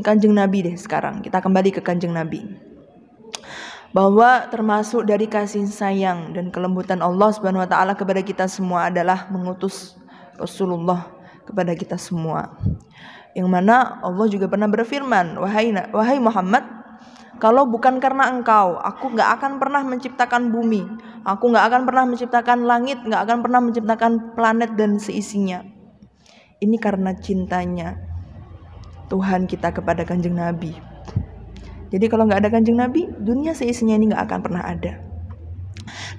Kanjeng Nabi deh sekarang. Kita kembali ke Kanjeng Nabi. Bahwa termasuk dari kasih sayang dan kelembutan Allah Subhanahu wa taala kepada kita semua adalah mengutus Rasulullah kepada kita semua. Yang mana Allah juga pernah berfirman, wahai Muhammad, kalau bukan karena engkau, aku gak akan pernah menciptakan bumi, aku gak akan pernah menciptakan langit, gak akan pernah menciptakan planet dan seisinya. Ini karena cintanya Tuhan kita kepada Kanjeng Nabi. Jadi kalau gak ada Kanjeng Nabi, dunia seisinya ini gak akan pernah ada.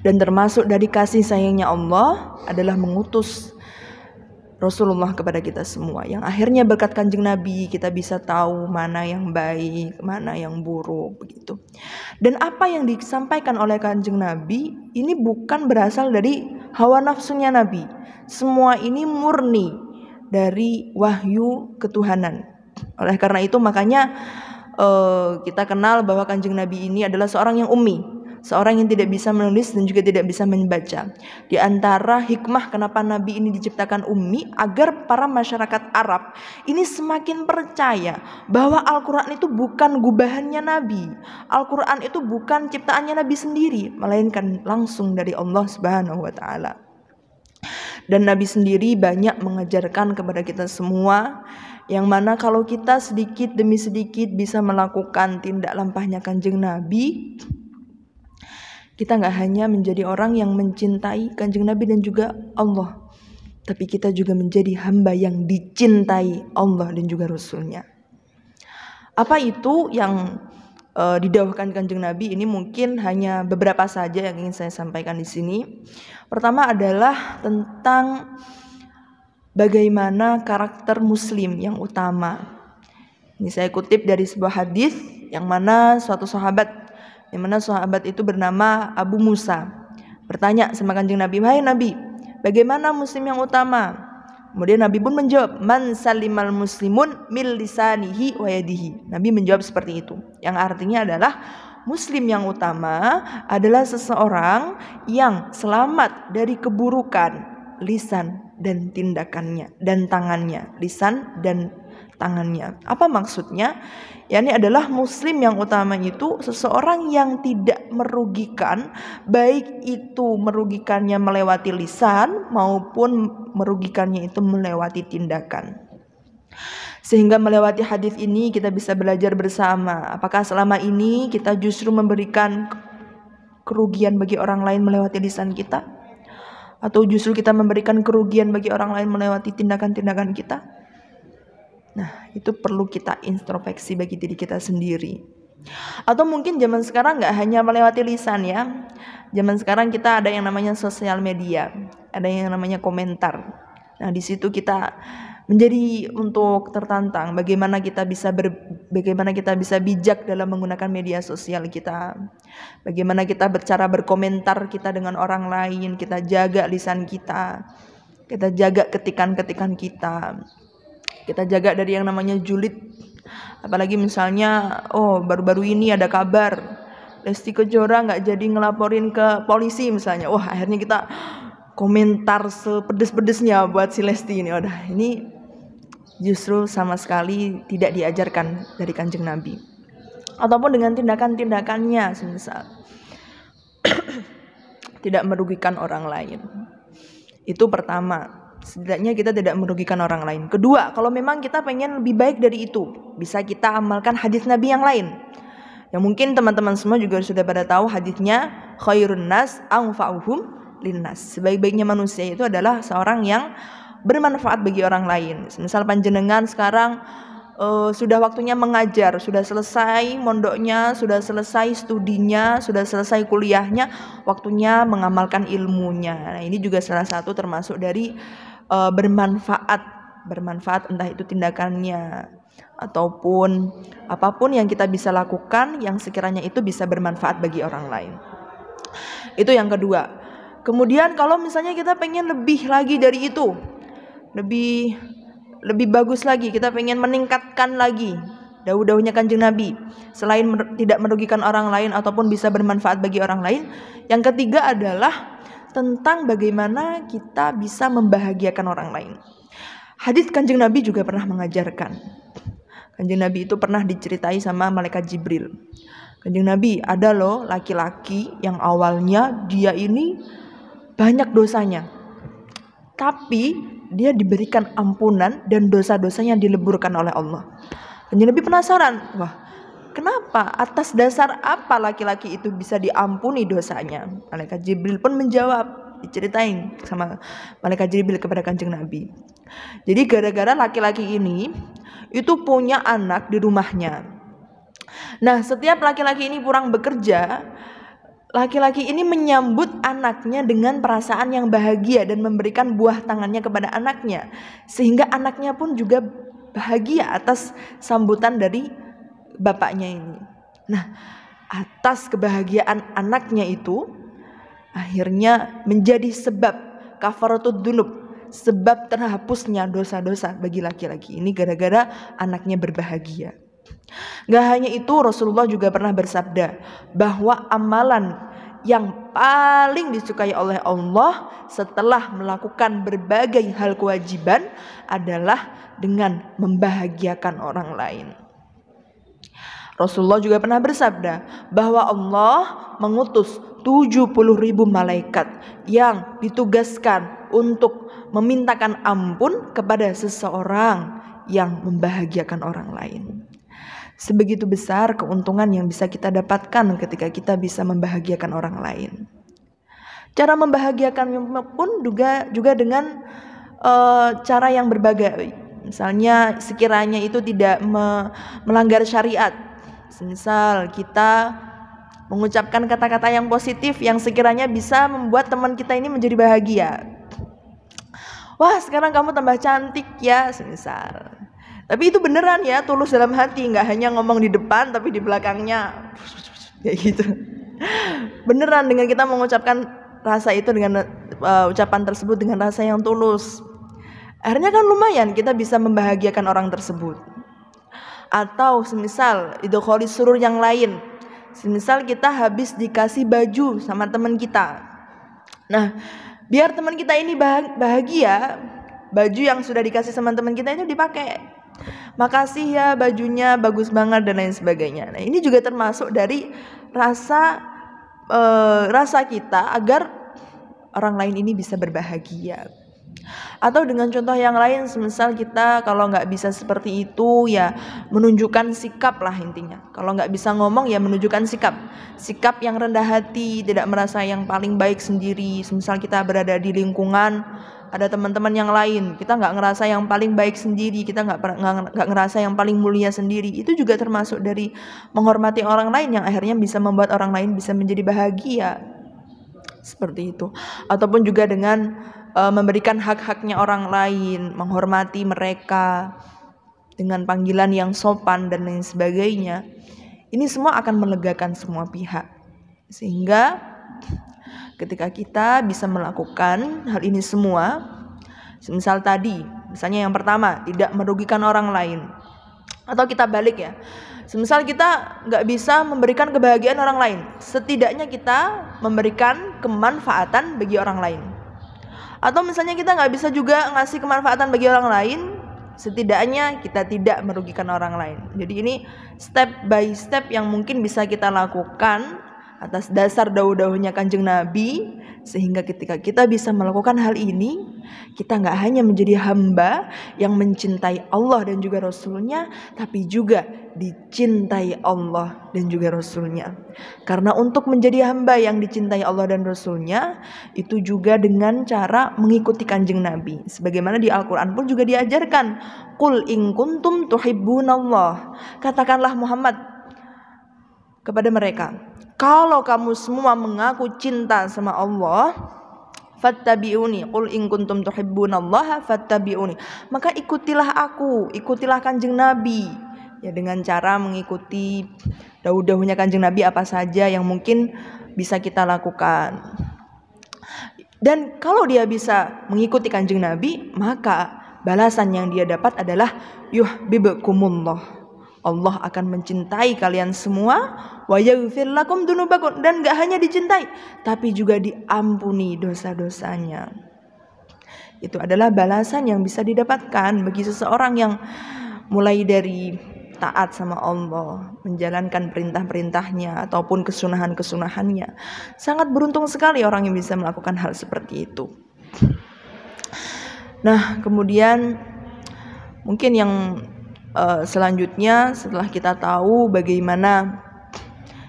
Dan termasuk dari kasih sayangnya Allah adalah mengutus Rasulullah kepada kita semua, yang akhirnya berkat Kanjeng Nabi kita bisa tahu mana yang baik, mana yang buruk begitu. Dan apa yang disampaikan oleh Kanjeng Nabi ini bukan berasal dari hawa nafsunya Nabi. Semua ini murni dari wahyu ketuhanan. Oleh karena itu makanya kita kenal bahwa Kanjeng Nabi ini adalah seorang yang ummi, seorang yang tidak bisa menulis dan juga tidak bisa membaca. Di antara hikmah kenapa Nabi ini diciptakan ummi, agar para masyarakat Arab ini semakin percaya bahwa Al-Quran itu bukan gubahannya Nabi, Al-Quran itu bukan ciptaannya Nabi sendiri, melainkan langsung dari Allah Subhanahu wa ta'ala. Dan Nabi sendiri banyak mengajarkan kepada kita semua, yang mana kalau kita sedikit demi sedikit bisa melakukan tindak lampahnya Kanjeng Nabi, kita gak hanya menjadi orang yang mencintai Kanjeng Nabi dan juga Allah, tapi kita juga menjadi hamba yang dicintai Allah dan juga Rasulnya. Apa itu yang didawahkan Kanjeng Nabi? Ini mungkin hanya beberapa saja yang ingin saya sampaikan di sini. Pertama adalah tentang bagaimana karakter muslim yang utama. Ini saya kutip dari sebuah hadis yang mana suatu sahabat, yang mana sahabat itu bernama Abu Musa, bertanya sama Kanjeng Nabi, "Wahai Nabi, bagaimana muslim yang utama?" Kemudian Nabi pun menjawab, "Man salimal muslimun min lisanihi wa yadihi." Nabi menjawab seperti itu, yang artinya adalah muslim yang utama adalah seseorang yang selamat dari keburukan lisan dan tindakannya dan tangannya, lisan dan tangannya. Apa maksudnya? Yakni adalah muslim yang utama itu seseorang yang tidak merugikan, baik itu merugikannya melewati lisan maupun merugikannya itu melewati tindakan. Sehingga melewati hadis ini kita bisa belajar bersama, apakah selama ini kita justru memberikan kerugian bagi orang lain melewati lisan kita, atau justru kita memberikan kerugian bagi orang lain melewati tindakan-tindakan kita? Nah, itu perlu kita introspeksi bagi diri kita sendiri. Atau mungkin zaman sekarang gak hanya melewati lisan ya. Zaman sekarang kita ada yang namanya sosial media, ada yang namanya komentar. Nah, di situ kita menjadi untuk tertantang bagaimana kita bisa bijak dalam menggunakan media sosial kita. Bagaimana kita berkomentar kita dengan orang lain, kita jaga lisan kita. Kita jaga ketikan-ketikan kita. Kita jaga dari yang namanya julid. Apalagi misalnya baru-baru ini ada kabar Lesti Kejora nggak jadi ngelaporin ke polisi misalnya. Wah, akhirnya kita komentar sepedes-pedesnya buat si Lesti ini. Ini justru sama sekali tidak diajarkan dari Kanjeng Nabi. Ataupun dengan tindakan-tindakannya semisal tidak merugikan orang lain. Itu pertama, setidaknya kita tidak merugikan orang lain. Kedua, kalau memang kita pengen lebih baik dari itu, bisa kita amalkan hadis Nabi yang lain. Yang mungkin teman-teman semua juga sudah pada tahu hadisnya, khairun nas anfa'uhum linnas. Sebaik-baiknya manusia itu adalah seorang yang bermanfaat bagi orang lain. Misal panjenengan sekarang sudah waktunya mengajar, sudah selesai mondoknya, sudah selesai studinya, sudah selesai kuliahnya, waktunya mengamalkan ilmunya. Nah, ini juga salah satu termasuk dari bermanfaat entah itu tindakannya ataupun apapun yang kita bisa lakukan yang sekiranya itu bisa bermanfaat bagi orang lain. Itu yang kedua. Kemudian kalau misalnya kita pengen lebih lagi dari itu, lebih bagus lagi, kita pengen meningkatkan lagi dawuh-dawuhnya Kanjeng Nabi, selain tidak merugikan orang lain ataupun bisa bermanfaat bagi orang lain, yang ketiga adalah tentang bagaimana kita bisa membahagiakan orang lain. Hadis Kanjeng Nabi juga pernah mengajarkan. Kanjeng Nabi itu pernah diceritai sama malaikat Jibril. Kanjeng Nabi, ada loh laki-laki yang awalnya dia ini banyak dosanya, tapi dia diberikan ampunan dan dosa-dosanya dileburkan oleh Allah. Kanjeng Nabi penasaran, wah, kenapa? Atas dasar apa laki-laki itu bisa diampuni dosanya? Malaikat Jibril pun menjawab, diceritain sama malaikat Jibril kepada Kanjeng Nabi. Jadi gara-gara laki-laki ini itu punya anak di rumahnya. Nah, setiap laki-laki ini pulang bekerja, laki-laki ini menyambut anaknya dengan perasaan yang bahagia dan memberikan buah tangannya kepada anaknya, sehingga anaknya pun juga bahagia atas sambutan dari bapaknya ini. Nah, atas kebahagiaan anaknya itu akhirnya menjadi sebab kafaratud dzunub, sebab terhapusnya dosa-dosa bagi laki-laki ini gara-gara anaknya berbahagia. Gak hanya itu, Rasulullah juga pernah bersabda bahwa amalan yang paling disukai oleh Allah setelah melakukan berbagai hal kewajiban adalah dengan membahagiakan orang lain. Rasulullah juga pernah bersabda bahwa Allah mengutus 70.000 malaikat yang ditugaskan untuk memintakan ampun kepada seseorang yang membahagiakan orang lain. Sebegitu besar keuntungan yang bisa kita dapatkan ketika kita bisa membahagiakan orang lain. Cara membahagiakan pun juga dengan cara yang berbagai. Misalnya sekiranya itu tidak melanggar syariat. Misal kita mengucapkan kata-kata yang positif yang sekiranya bisa membuat teman kita ini menjadi bahagia. Wah, sekarang kamu tambah cantik ya, semisal. Tapi itu beneran ya, tulus dalam hati, nggak hanya ngomong di depan tapi di belakangnya kayak gitu. Beneran dengan kita mengucapkan rasa itu dengan ucapan tersebut dengan rasa yang tulus. Akhirnya kan lumayan kita bisa membahagiakan orang tersebut. Atau semisal idkholi surur yang lain. Semisal kita habis dikasih baju sama teman kita. Nah, biar teman kita ini bahagia, baju yang sudah dikasih sama teman kita itu dipakai. Makasih ya, bajunya bagus banget dan lain sebagainya. Nah, ini juga termasuk dari rasa kita agar orang lain ini bisa berbahagia. Atau dengan contoh yang lain, semisal kita kalau nggak bisa seperti itu ya menunjukkan sikap lah intinya. Kalau nggak bisa ngomong ya menunjukkan sikap yang rendah hati, tidak merasa yang paling baik sendiri. Semisal kita berada di lingkungan ada teman-teman yang lain, kita nggak ngerasa yang paling baik sendiri, kita nggak ngerasa yang paling mulia sendiri. Itu juga termasuk dari menghormati orang lain yang akhirnya bisa membuat orang lain bisa menjadi bahagia. Seperti itu. Ataupun juga dengan memberikan hak-haknya orang lain, menghormati mereka dengan panggilan yang sopan dan lain sebagainya, ini semua akan melegakan semua pihak. Sehingga ketika kita bisa melakukan hal ini semua, misalnya yang pertama, tidak merugikan orang lain. Atau kita balik ya, semisal kita nggak bisa memberikan kebahagiaan orang lain, setidaknya kita memberikan kemanfaatan bagi orang lain. Atau misalnya kita nggak bisa juga ngasih kemanfaatan bagi orang lain, setidaknya kita tidak merugikan orang lain. Jadi ini step by step yang mungkin bisa kita lakukan atas dasar dawuh-dawuhnya Kanjeng Nabi, sehingga ketika kita bisa melakukan hal ini, kita nggak hanya menjadi hamba yang mencintai Allah dan juga Rasulnya, tapi juga dicintai Allah dan juga Rasulnya. Karena untuk menjadi hamba yang dicintai Allah dan Rasulnya, itu juga dengan cara mengikuti Kanjeng Nabi. Sebagaimana di Al-Quran pun juga diajarkan, Qul in kuntum tuhibbunallah. Katakanlah Muhammad kepada mereka, kalau kamu semua mengaku cinta sama Allah, fattabi'uni, qul in kuntum tuhibbunallaha fattabi'uni, maka ikutilah aku, ikutilah Kanjeng Nabi. Ya, dengan cara mengikuti dawuh-dawuhnya Kanjeng Nabi apa saja yang mungkin bisa kita lakukan. Dan kalau dia bisa mengikuti Kanjeng Nabi, maka balasan yang dia dapat adalah yuhibbukumullah. Allah akan mencintai kalian semua, wa yaghfir lakum dzunubakum, dan gak hanya dicintai tapi juga diampuni dosa-dosanya. Itu adalah balasan yang bisa didapatkan bagi seseorang yang mulai dari taat sama Allah, menjalankan perintah-perintahnya ataupun kesunahan-kesunahannya. Sangat beruntung sekali orang yang bisa melakukan hal seperti itu. Nah, kemudian mungkin yang selanjutnya, setelah kita tahu bagaimana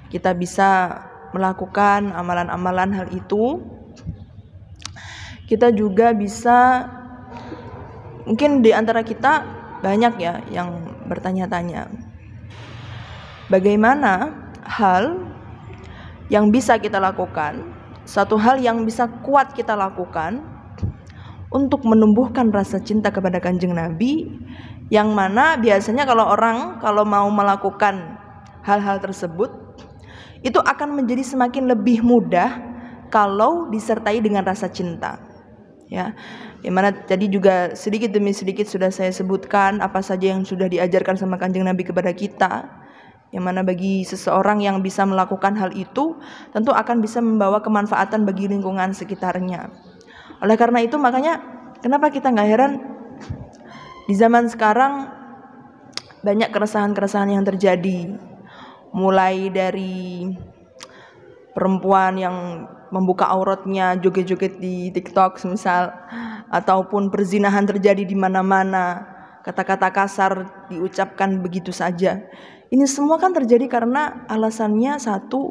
kita bisa melakukan amalan-amalan hal itu, kita juga bisa, mungkin di antara kita banyak ya yang bertanya-tanya, bagaimana hal yang bisa kita lakukan, satu hal yang bisa kuat kita lakukan untuk menumbuhkan rasa cinta kepada Kanjeng Nabi, yang mana biasanya kalau orang mau melakukan hal-hal tersebut, itu akan menjadi semakin lebih mudah kalau disertai dengan rasa cinta. Ya, yang mana tadi juga sedikit demi sedikit sudah saya sebutkan apa saja yang sudah diajarkan sama Kanjeng Nabi kepada kita, yang mana bagi seseorang yang bisa melakukan hal itu tentu akan bisa membawa kemanfaatan bagi lingkungan sekitarnya. Oleh karena itu, makanya kenapa kita nggak heran di zaman sekarang banyak keresahan-keresahan yang terjadi, mulai dari perempuan yang membuka auratnya joget-joget di TikTok misal, ataupun perzinahan terjadi di mana-mana, kata-kata kasar diucapkan begitu saja. Ini semua kan terjadi karena alasannya satu,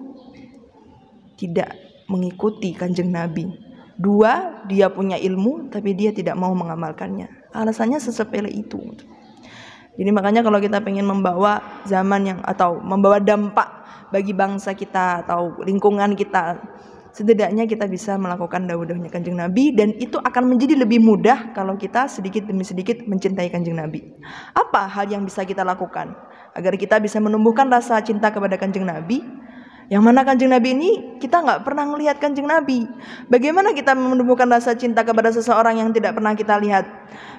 tidak mengikuti Kanjeng Nabi. Dua, dia punya ilmu tapi dia tidak mau mengamalkannya. Alasannya sesepele itu. Jadi makanya kalau kita pengen membawa zaman yang, atau membawa dampak bagi bangsa kita atau lingkungan kita, setidaknya kita bisa melakukan dawuh-dawuhnya Kanjeng Nabi, dan itu akan menjadi lebih mudah kalau kita sedikit demi sedikit mencintai Kanjeng Nabi. Apa hal yang bisa kita lakukan agar kita bisa menumbuhkan rasa cinta kepada Kanjeng Nabi? Yang mana Kanjeng Nabi ini kita nggak pernah melihat Kanjeng Nabi. Bagaimana kita menumbuhkan rasa cinta kepada seseorang yang tidak pernah kita lihat?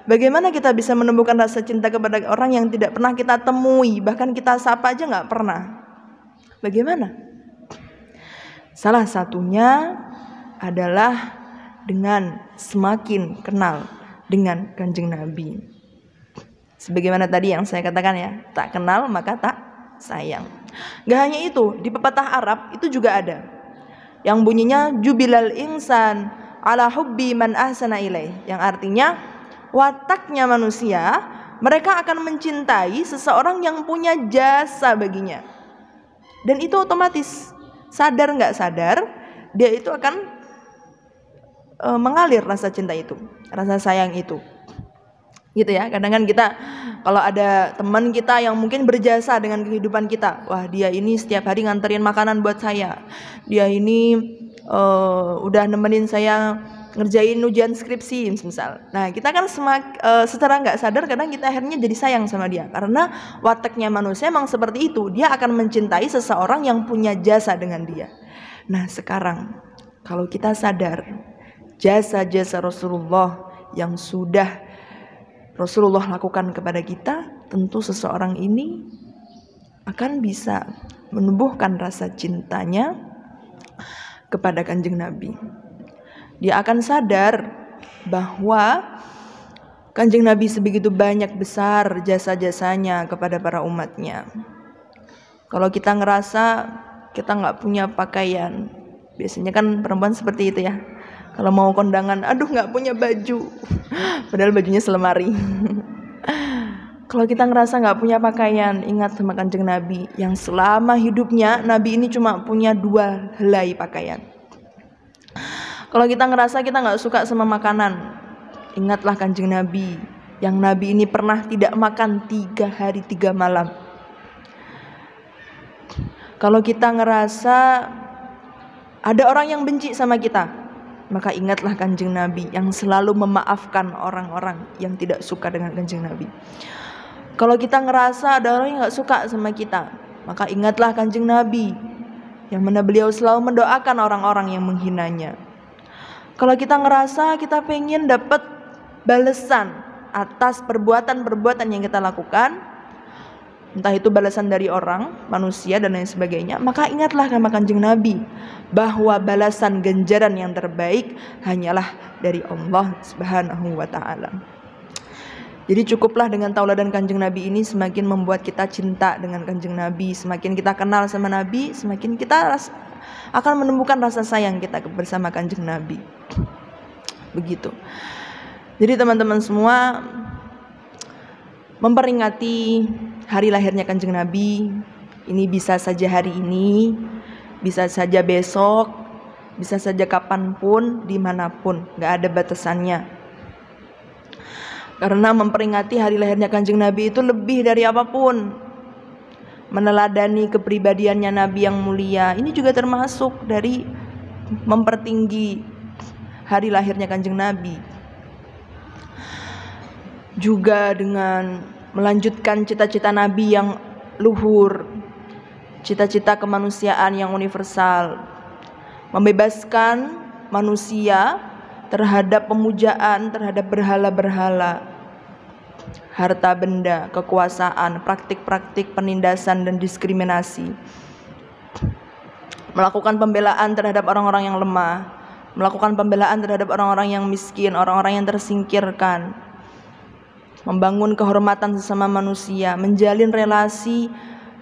Bagaimana kita bisa menumbuhkan rasa cinta kepada orang yang tidak pernah kita temui, bahkan kita sapa aja nggak pernah? Bagaimana? Salah satunya adalah dengan semakin kenal dengan Kanjeng Nabi. Sebagaimana tadi yang saya katakan ya, tak kenal maka tak sayang. Gak hanya itu, di pepatah Arab itu juga ada yang bunyinya jubilal insan ala hubbi man ahsana ilaih, yang artinya wataknya manusia, mereka akan mencintai seseorang yang punya jasa baginya. Dan itu otomatis, sadar nggak sadar, dia itu akan mengalir rasa cinta itu, rasa sayang itu. Gitu ya, kadang-kadang kita kalau ada teman kita yang mungkin berjasa dengan kehidupan kita, wah dia ini setiap hari nganterin makanan buat saya, dia ini udah nemenin saya ngerjain ujian skripsi misal. Nah kita kan secara nggak sadar kadang kita akhirnya jadi sayang sama dia, karena wataknya manusia emang seperti itu, dia akan mencintai seseorang yang punya jasa dengan dia. Nah sekarang kalau kita sadar jasa-jasa Rasulullah yang sudah Rasulullah lakukan kepada kita, tentu seseorang ini akan bisa menumbuhkan rasa cintanya kepada Kanjeng Nabi. Dia akan sadar bahwa Kanjeng Nabi sebegitu banyak besar jasa-jasanya kepada para umatnya. Kalau kita ngerasa kita nggak punya pakaian, biasanya kan perempuan seperti itu ya. Kalau mau kondangan, aduh nggak punya baju, padahal bajunya selemari. Kalau kita ngerasa nggak punya pakaian, ingat sama Kanjeng Nabi yang selama hidupnya Nabi ini cuma punya 2 helai pakaian. Kalau kita ngerasa kita nggak suka sama makanan, ingatlah Kanjeng Nabi yang Nabi ini pernah tidak makan 3 hari 3 malam. Kalau kita ngerasa ada orang yang benci sama kita, maka ingatlah Kanjeng Nabi yang selalu memaafkan orang-orang yang tidak suka dengan Kanjeng Nabi. Kalau kita ngerasa ada orang yang gak suka sama kita, maka ingatlah Kanjeng Nabi yang mana beliau selalu mendoakan orang-orang yang menghinanya. Kalau kita ngerasa kita pengen dapat balasan atas perbuatan-perbuatan yang kita lakukan, entah itu balasan dari orang, manusia dan lain sebagainya, maka ingatlah sama Kanjeng Nabi bahwa balasan ganjaran yang terbaik hanyalah dari Allah Subhanahu wa taala. Jadi cukuplah dengan tauladan Kanjeng Nabi ini semakin membuat kita cinta dengan Kanjeng Nabi, semakin kita kenal sama Nabi, semakin kita akan menemukan rasa sayang kita bersama Kanjeng Nabi. Begitu. Jadi teman-teman semua, memperingati hari lahirnya Kanjeng Nabi ini bisa saja hari ini, bisa saja besok, bisa saja kapanpun, dimanapun, gak ada batasannya. Karena memperingati hari lahirnya Kanjeng Nabi itu lebih dari apapun. Meneladani kepribadiannya Nabi yang mulia, ini juga termasuk dari mempertinggi hari lahirnya Kanjeng Nabi. Juga dengan melanjutkan cita-cita Nabi yang luhur, cita-cita kemanusiaan yang universal, membebaskan manusia terhadap pemujaan terhadap berhala-berhala, harta benda, kekuasaan, praktik-praktik penindasan dan diskriminasi, melakukan pembelaan terhadap orang-orang yang lemah, melakukan pembelaan terhadap orang-orang yang miskin, orang-orang yang tersingkirkan, membangun kehormatan sesama manusia, menjalin relasi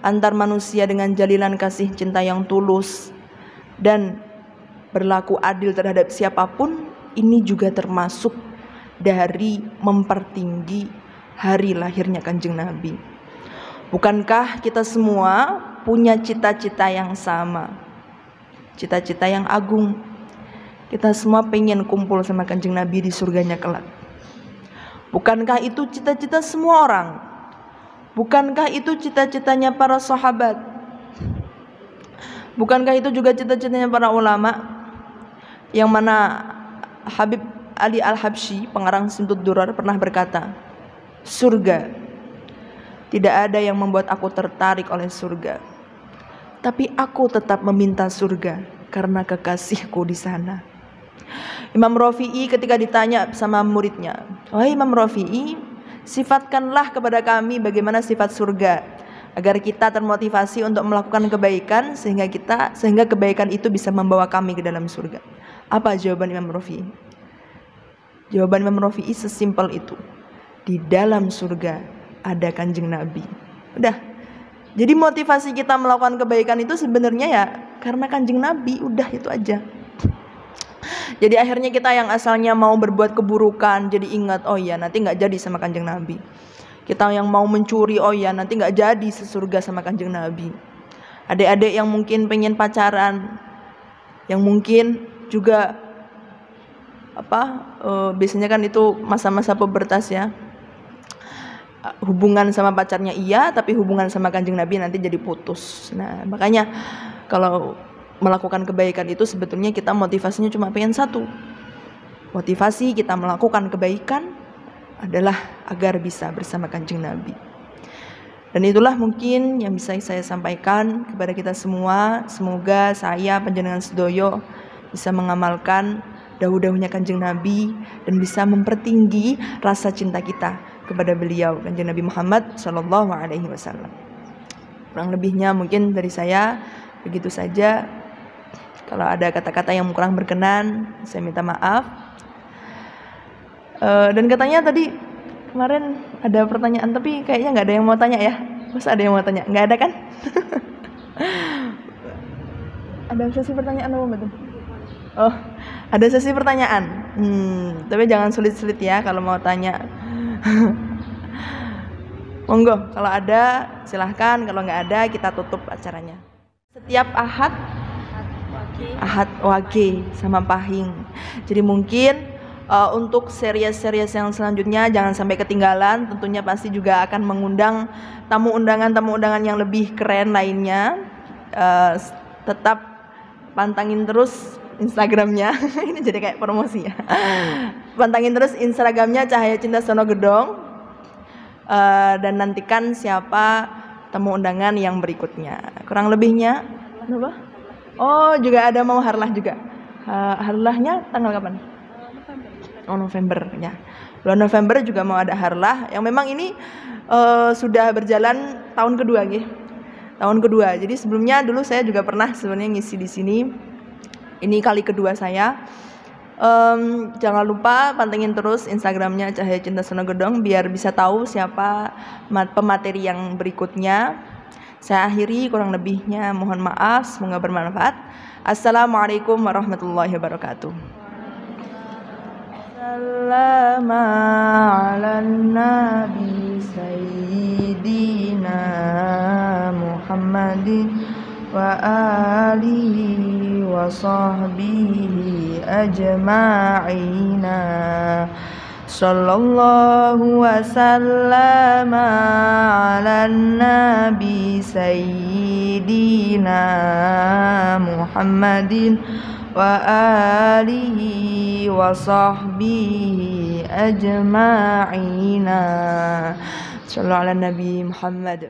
antar manusia dengan jalinan kasih cinta yang tulus, dan berlaku adil terhadap siapapun. Ini juga termasuk dari mempertinggi hari lahirnya Kanjeng Nabi. Bukankah kita semua punya cita-cita yang sama, cita-cita yang agung? Kita semua pengen kumpul sama Kanjeng Nabi di surganya kelak. Bukankah itu cita-cita semua orang? Bukankah itu cita-citanya para sahabat? Bukankah itu juga cita-citanya para ulama? Yang mana Habib Ali Al-Habsyi, pengarang Simtud Durar, pernah berkata, surga, tidak ada yang membuat aku tertarik oleh surga, tapi aku tetap meminta surga karena kekasihku di sana. Imam Rafi'i ketika ditanya sama muridnya, wahai Imam Rafi'i, sifatkanlah kepada kami bagaimana sifat surga, agar kita termotivasi untuk melakukan kebaikan sehingga kebaikan itu bisa membawa kami ke dalam surga. Apa jawaban Imam Rafi'i? Jawaban Imam Rafi'i sesimpel itu. Di dalam surga ada Kanjeng Nabi. Udah. Jadi motivasi kita melakukan kebaikan itu sebenarnya ya karena Kanjeng Nabi. Udah, itu aja. Jadi akhirnya kita yang asalnya mau berbuat keburukan jadi ingat, oh ya nanti gak jadi sama Kanjeng Nabi. Kita yang mau mencuri, oh ya nanti gak jadi sesurga sama Kanjeng Nabi. Adik-adik yang mungkin pengen pacaran, yang mungkin juga biasanya kan itu masa-masa pubertas ya, hubungan sama pacarnya iya, tapi hubungan sama Kanjeng Nabi nanti jadi putus. Nah makanya kalau melakukan kebaikan itu sebetulnya kita motivasinya cuma pengen satu, motivasi kita melakukan kebaikan adalah agar bisa bersama Kanjeng Nabi. Dan itulah mungkin yang bisa saya sampaikan kepada kita semua. Semoga saya panjenengan sedoyo bisa mengamalkan dawuh-dawuhnya Kanjeng Nabi dan bisa mempertinggi rasa cinta kita kepada beliau, Kanjeng Nabi Muhammad Shallallahu Alaihi Wasallam. Kurang lebihnya mungkin dari saya begitu saja. Kalau ada kata-kata yang kurang berkenan, saya minta maaf. Dan katanya tadi kemarin ada pertanyaan, tapi kayaknya nggak ada yang mau tanya ya. Masa ada yang mau tanya? Nggak ada kan? Ada sesi pertanyaan apa betul? Oh, ada sesi pertanyaan. Tapi jangan sulit-sulit ya kalau mau tanya. Monggo, kalau ada silahkan. Kalau nggak ada kita tutup acaranya. Setiap Ahad Wage sama Pahing. Jadi mungkin untuk series-series yang selanjutnya jangan sampai ketinggalan. Tentunya pasti juga akan mengundang tamu undangan yang lebih keren lainnya. Tetap pantangin terus Instagramnya. Ini jadi kayak promosi ya. Pantangin terus Instagramnya Cahaya Cinta Sono Gedong. Dan nantikan siapa tamu undangan yang berikutnya. Kurang lebihnya apa? Oh, juga ada mau harlah juga. Harlahnya tanggal kapan? Oh, November ya. Bulan November juga mau ada harlah yang memang ini sudah berjalan tahun kedua gitu. Tahun kedua. Jadi sebelumnya dulu saya juga pernah sebenarnya ngisi di sini. Ini kali kedua saya. Jangan lupa pantengin terus Instagramnya Cahaya Cinta Sono Gedong biar bisa tahu siapa pemateri yang berikutnya. Saya akhiri, kurang lebihnya mohon maaf, semoga bermanfaat. Assalamualaikum warahmatullahi wabarakatuh. Salam ala nabi sayyidina Muhammadin wa alihi wa sahbihi ajma'ina. Sallallahu wa sallama ala nabi sayyidina Muhammadin wa alihi wa sahbihi ajma'ina. Sallallahu ala nabi Muhammad.